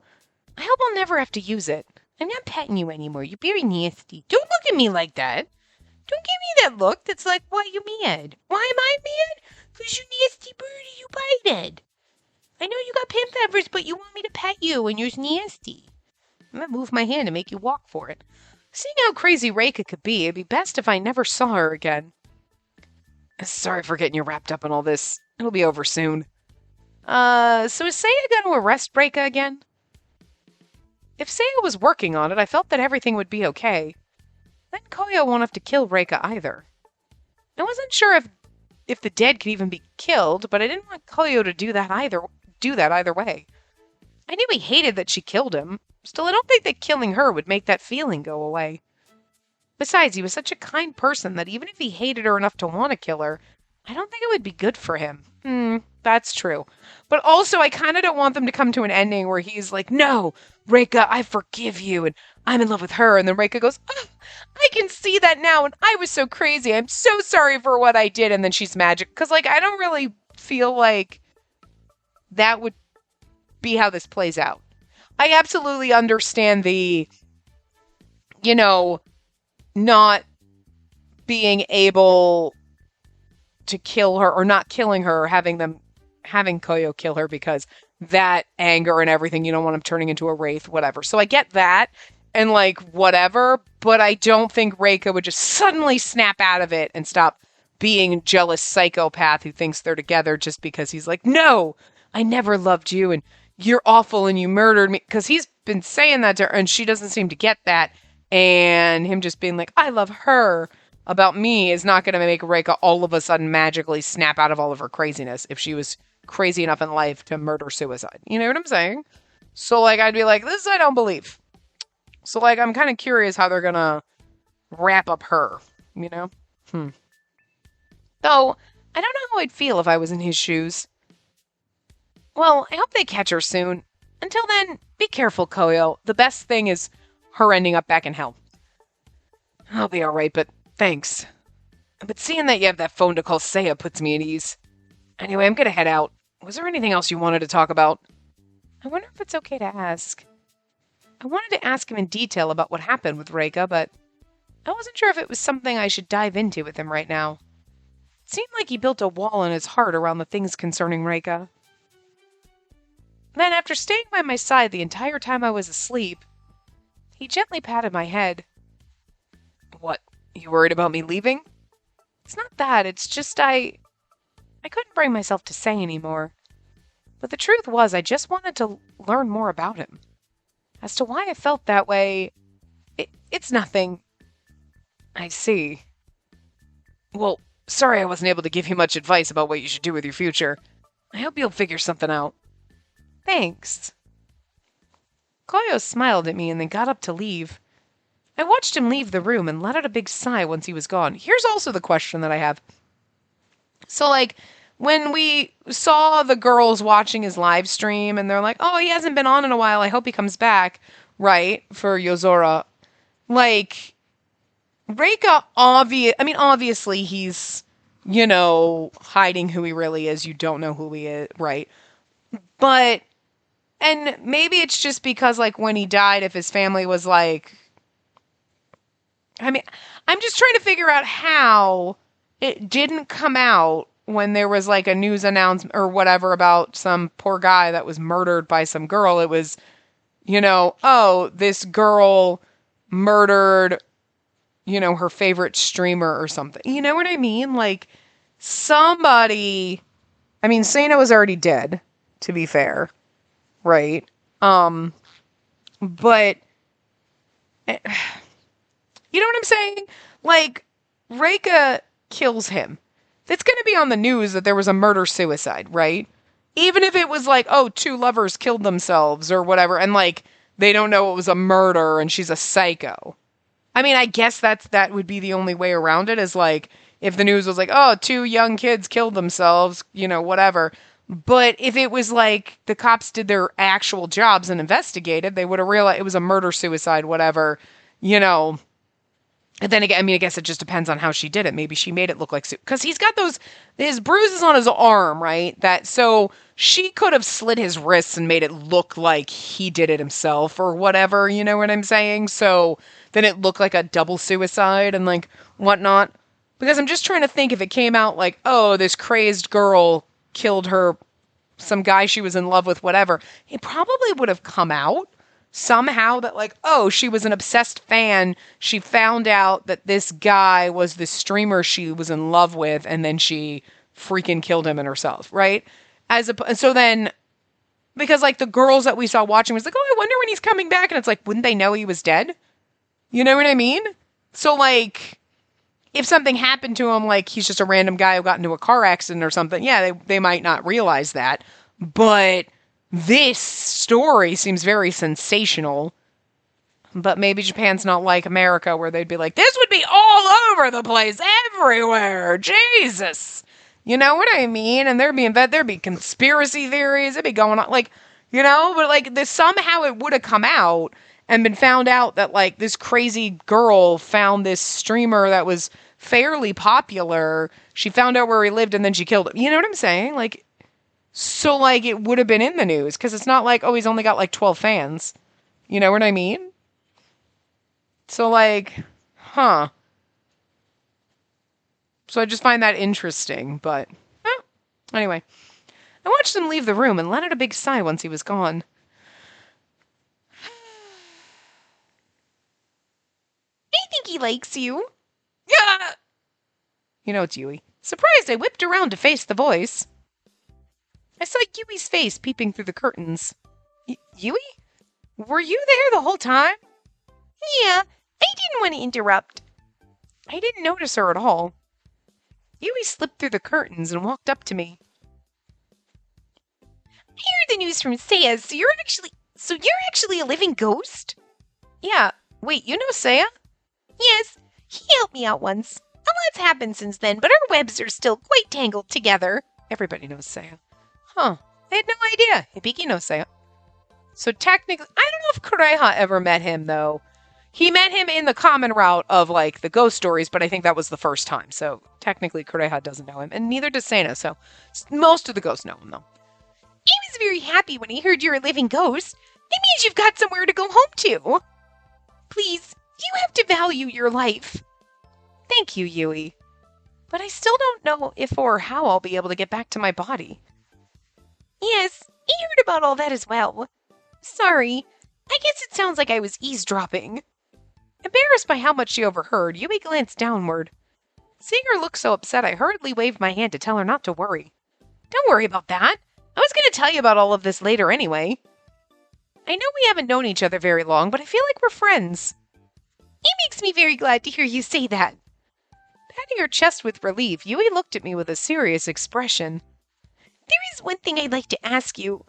[SPEAKER 1] I hope I'll never have to use it.
[SPEAKER 2] I'm not petting you anymore. You're very nasty. Don't look at me like that. Don't give me that look that's like, why you mad? Why am I mad? Because you nasty birdie, you bited. I know you got pimp peppers, but you want me to pet you and you're nasty. I'm going to move my hand to make you walk for it.
[SPEAKER 1] Seeing how crazy Reika could be, it'd be best if I never saw her again. Sorry for getting you wrapped up in all this. It'll be over soon. So is Saya going to arrest Reika again? If Saya was working on it, I felt that everything would be okay. Then Koyo won't have to kill Reika either. I wasn't sure if the dead could even be killed, but I didn't want Koyo to do that either way. I knew he hated that she killed him. Still, I don't think that killing her would make that feeling go away. Besides, he was such a kind person that even if he hated her enough to want to kill her, I don't think it would be good for him. That's true. But also, I kind of don't want them to come to an ending where he's like, no, Reika, I forgive you, and I'm in love with her. And then Reika goes, oh, I can see that now, and I was so crazy. I'm so sorry for what I did. And then she's magic. Because, like, I don't really feel like that would be how this plays out. I absolutely understand the, not being able to kill her or not killing her, or having Koyo kill her because that anger and everything, you don't want him turning into a wraith, whatever. So I get that and like whatever, but I don't think Reika would just suddenly snap out of it and stop being a jealous psychopath who thinks they're together just because he's like, no, I never loved you and you're awful and you murdered me. Because he's been saying that to her and she doesn't seem to get that. And him just being like, I love her about me is not going to make Reika all of a sudden magically snap out of all of her craziness if she was crazy enough in life to murder suicide. You know what I'm saying? So, like, I'd be like, this I don't believe. So, like, I'm kind of curious how they're going to wrap up her, you know? Though, I don't know how I'd feel if I was in his shoes. Well, I hope they catch her soon. Until then, be careful, Koyo. The best thing is her ending up back in hell. I'll be alright, but thanks. But seeing that you have that phone to call Saya puts me at ease. Anyway, I'm gonna head out. Was there anything else you wanted to talk about? I wonder if it's okay to ask. I wanted to ask him in detail about what happened with Reika, but I wasn't sure if it was something I should dive into with him right now. It seemed like he built a wall in his heart around the things concerning Reika. Then, after staying by my side the entire time I was asleep, he gently patted my head. What, you worried about me leaving? It's not that, it's just I couldn't bring myself to say anymore. But the truth was, I just wanted to learn more about him. As to why I felt that way, it's nothing. I see. Well, sorry I wasn't able to give you much advice about what you should do with your future. I hope you'll figure something out. Thanks. Koyo smiled at me and then got up to leave. I watched him leave the room and let out a big sigh once he was gone. Here's also the question that I have. So, like, when we saw the girls watching his live stream and they're like, oh, he hasn't been on in a while, I hope he comes back, right, for Yozora. Like, Reika, obviously he's, hiding who he really is. You don't know who he is, right? But, and maybe it's just because, like, when he died, if his family was like, I mean, I'm just trying to figure out how it didn't come out when there was like a news announcement or whatever about some poor guy that was murdered by some girl. It was, oh, this girl murdered, her favorite streamer or something. You know what I mean? Like somebody, Sana was already dead, to be fair, right? But you know what I'm saying? Like, Reika kills him. It's going to be on the news that there was a murder suicide, right? Even if it was like, oh, two lovers killed themselves or whatever, and like they don't know it was a murder and she's a psycho. I guess that would be the only way around it is like if the news was like, oh, two young kids killed themselves, whatever. But if it was like the cops did their actual jobs and investigated, they would have realized it was a murder suicide, whatever, you know, and then again, I guess it just depends on how she did it. Maybe she made it look like because he's got his bruises on his arm, right? That so she could have slit his wrists and made it look like he did it himself or whatever. You know what I'm saying? So then it looked like a double suicide and like whatnot. Because I'm just trying to think if it came out like, oh, this crazed girl killed some guy she was in love with, whatever. It probably would have come out somehow that like, oh, she was an obsessed fan. She found out that this guy was the streamer she was in love with, and then she freaking killed him and herself, right? So then, because like the girls that we saw watching was like, oh, I wonder when he's coming back, and it's like, wouldn't they know he was dead? You know what I mean? So like, if something happened to him, like he's just a random guy who got into a car accident or something, yeah, they might not realize that, but this story seems very sensational, but maybe Japan's not like America where they'd be like, this would be all over the place, everywhere. Jesus. You know what I mean? And there'd be conspiracy theories. It'd be going on like, but like this somehow it would have come out and been found out that like this crazy girl found this streamer that was fairly popular. She found out where he lived and then she killed him. You know what I'm saying? Like, so, like, it would have been in the news because it's not like, oh, he's only got like 12 fans. You know what I mean? So, like, huh. So I just find that interesting, but anyway. I watched him leave the room and let out a big sigh once he was gone.
[SPEAKER 2] I think he likes you.
[SPEAKER 1] Yeah! It's Yui. Surprised I whipped around to face the voice. I saw Yui's face peeping through the curtains. Yui? Were you there the whole time?
[SPEAKER 2] Yeah, I didn't want to interrupt.
[SPEAKER 1] I didn't notice her at all. Yui slipped through the curtains and walked up to me.
[SPEAKER 2] I heard the news from Saya, so you're actually a living ghost?
[SPEAKER 1] Yeah, wait, you know Saya?
[SPEAKER 2] Yes, he helped me out once. A lot's happened since then, but our webs are still quite tangled together.
[SPEAKER 1] Everybody knows Saya. Huh, I had no idea. Hibiki knows Saya. So technically, I don't know if Kureha ever met him, though. He met him in the common route of, like, the ghost stories, but I think that was the first time. So technically, Kureha doesn't know him, and neither does Sana, so most of the ghosts know him, though.
[SPEAKER 2] I was very happy when I heard you're a living ghost. It means you've got somewhere to go home to. Please, you have to value your life.
[SPEAKER 1] Thank you, Yui. But I still don't know if or how I'll be able to get back to my body.
[SPEAKER 2] Yes, I heard about all that as well. Sorry, I guess it sounds like I was eavesdropping.
[SPEAKER 1] Embarrassed by how much she overheard, Yui glanced downward. Seeing her look so upset, I hurriedly waved my hand to tell her not to worry. Don't worry about that. I was going to tell you about all of this later anyway. I know we haven't known each other very long, but I feel like we're friends.
[SPEAKER 2] It makes me very glad to hear you say that.
[SPEAKER 1] Patting her chest with relief, Yui looked at me with a serious expression.
[SPEAKER 2] There is one thing I'd like to ask you.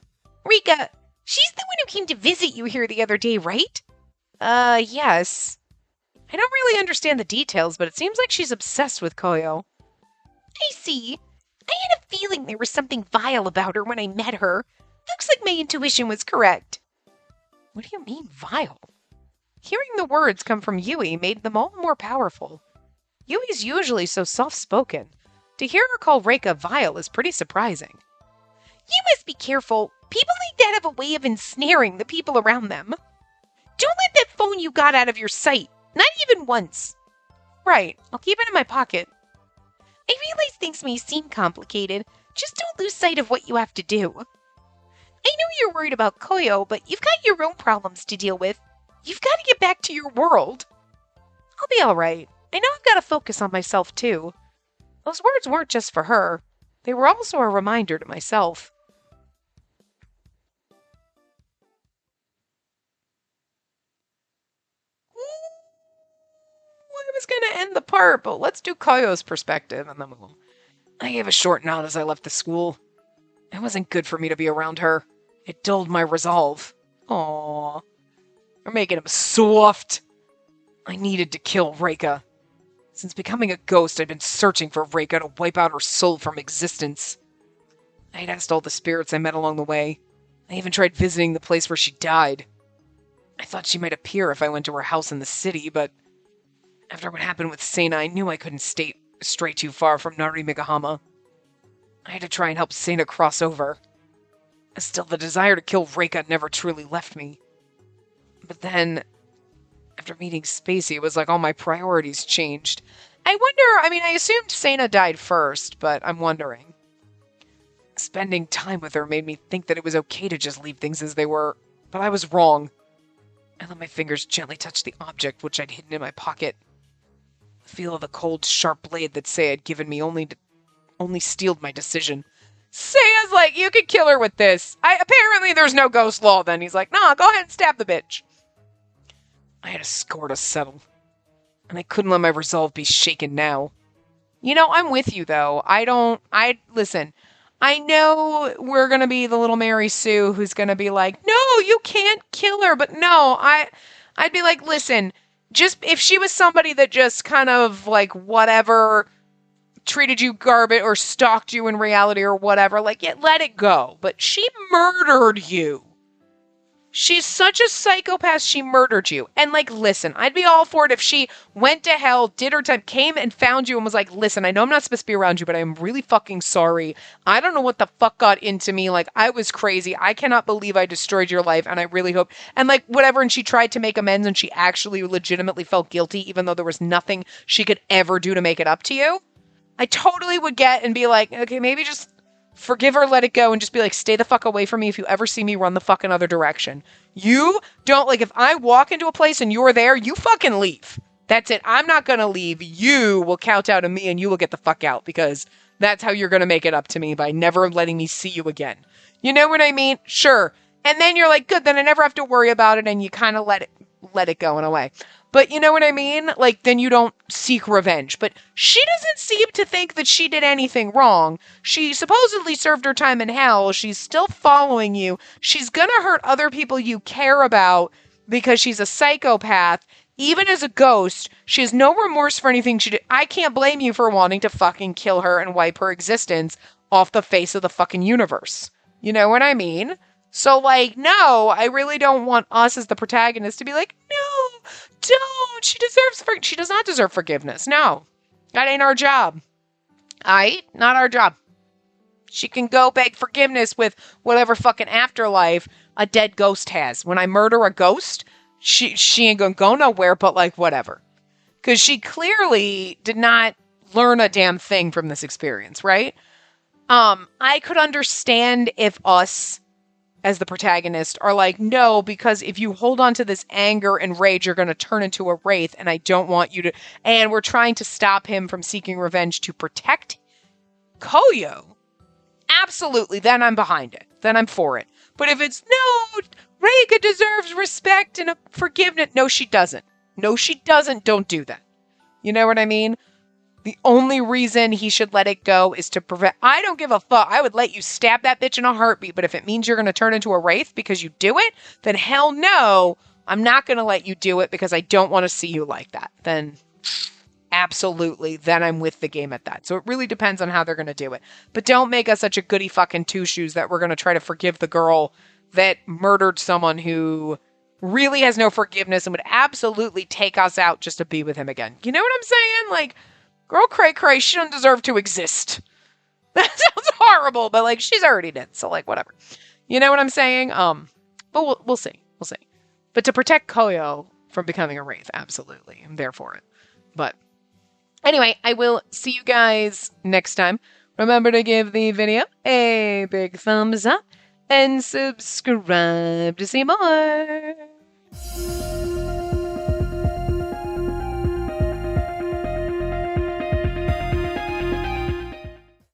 [SPEAKER 2] Rika, she's the one who came to visit you here the other day, right?
[SPEAKER 1] Yes. I don't really understand the details, but it seems like she's obsessed with Koyo.
[SPEAKER 2] I see. I had a feeling there was something vile about her when I met her. Looks like my intuition was correct.
[SPEAKER 1] What do you mean, vile? Hearing the words come from Yui made them all more powerful. Yui's usually so soft-spoken. To hear her call Reika vile is pretty surprising.
[SPEAKER 2] You must be careful. People like that have a way of ensnaring the people around them. Don't let that phone you got out of your sight. Not even once.
[SPEAKER 1] Right, I'll keep it in my pocket.
[SPEAKER 2] I realize things may seem complicated. Just don't lose sight of what you have to do. I know you're worried about Koyo, but you've got your own problems to deal with. You've got to get back to your world.
[SPEAKER 1] I'll be all right. I know I've got to focus on myself, too. Those words weren't just for her. They were also a reminder to myself. I was going to end the part, but let's do Koyo's perspective, and then we'll... I gave a short nod as I left the school. It wasn't good for me to be around her. It dulled my resolve. Aww. We're making him soft. I needed to kill Reika. Since becoming a ghost, I'd been searching for Reika to wipe out her soul from existence. I had asked all the spirits I met along the way. I even tried visiting the place where she died. I thought she might appear if I went to her house in the city, but after what happened with Sena, I knew I couldn't stray too far from Nari Megahama. I had to try and help Sena cross over. Still, the desire to kill Reika never truly left me. But then, after meeting Spacey, it was like all my priorities changed. I assumed Sena died first, but I'm wondering. Spending time with her made me think that it was okay to just leave things as they were, but I was wrong. I let my fingers gently touch the object which I'd hidden in my pocket. The feel of the cold, sharp blade that Sei had given me only steeled my decision. Seiya's like, you could kill her with this. Apparently there's no ghost law then. He's like, nah, go ahead and stab the bitch. I had a score to settle, and I couldn't let my resolve be shaken now. You know, I'm with you, though. Listen, I know we're gonna be the little Mary Sue who's gonna be like, no, you can't kill her, but no, I'd be like, listen, just, if she was somebody that just kind of, like, whatever, treated you garbage or stalked you in reality or whatever, like, yeah, let it go. But she murdered you. She's such a psychopath, she murdered you. And, like, listen, I'd be all for it if she went to hell, did her time, came and found you and was like, listen, I know I'm not supposed to be around you, but I'm really fucking sorry. I don't know what the fuck got into me. Like, I was crazy. I cannot believe I destroyed your life, and I really hope... And, like, whatever, and she tried to make amends, and she actually legitimately felt guilty, even though there was nothing she could ever do to make it up to you. I totally would get and be like, okay, maybe just... forgive her, let it go, and just be like, stay the fuck away from me. If you ever see me, run the fucking other direction. You don't, like, if I walk into a place and you're there, you fucking leave. That's it. I'm not gonna leave. You will kowtow to me and you will get the fuck out, because that's how you're gonna make it up to me, by never letting me see you again. You know what I mean? Sure. And then you're like, good, then I never have to worry about it, and you kind of let it go in a way. But you know what I mean? Like, then you don't seek revenge. But she doesn't seem to think that she did anything wrong. She supposedly served her time in hell. She's still following you. She's gonna hurt other people you care about because she's a psychopath. Even as a ghost, she has no remorse for anything she did. I can't blame you for wanting to fucking kill her and wipe her existence off the face of the fucking universe. You know what I mean? So, like, no, I really don't want us as the protagonist to be like, no, don't. She does not deserve forgiveness. No, that ain't our job. Not our job. She can go beg forgiveness with whatever fucking afterlife a dead ghost has. When I murder a ghost, she ain't gonna go nowhere, but, like, whatever. Because she clearly did not learn a damn thing from this experience, right? I could understand if us, as the protagonist, are like, no, because if you hold on to this anger and rage, you're going to turn into a wraith, and I don't want you to... And we're trying to stop him from seeking revenge to protect Koyo. Absolutely, then I'm behind it. Then I'm for it. But if it's, no, Reika deserves respect and forgiveness... No, she doesn't. No, she doesn't. Don't do that. You know what I mean? The only reason he should let it go is to prevent... I don't give a fuck. I would let you stab that bitch in a heartbeat, but if it means you're going to turn into a wraith because you do it, then hell no, I'm not going to let you do it because I don't want to see you like that. Then absolutely, then I'm with the game at that. So it really depends on how they're going to do it. But don't make us such a goody fucking two-shoes that we're going to try to forgive the girl that murdered someone who really has no forgiveness and would absolutely take us out just to be with him again. You know what I'm saying? Like, girl cray cray, she doesn't deserve to exist. That sounds horrible, but like she's already dead, so like whatever. You know what I'm saying? But we'll see. We'll see. But to protect Koyo from becoming a wraith, absolutely. I'm there for it. But anyway, I will see you guys next time. Remember to give the video a big thumbs up and subscribe to see more.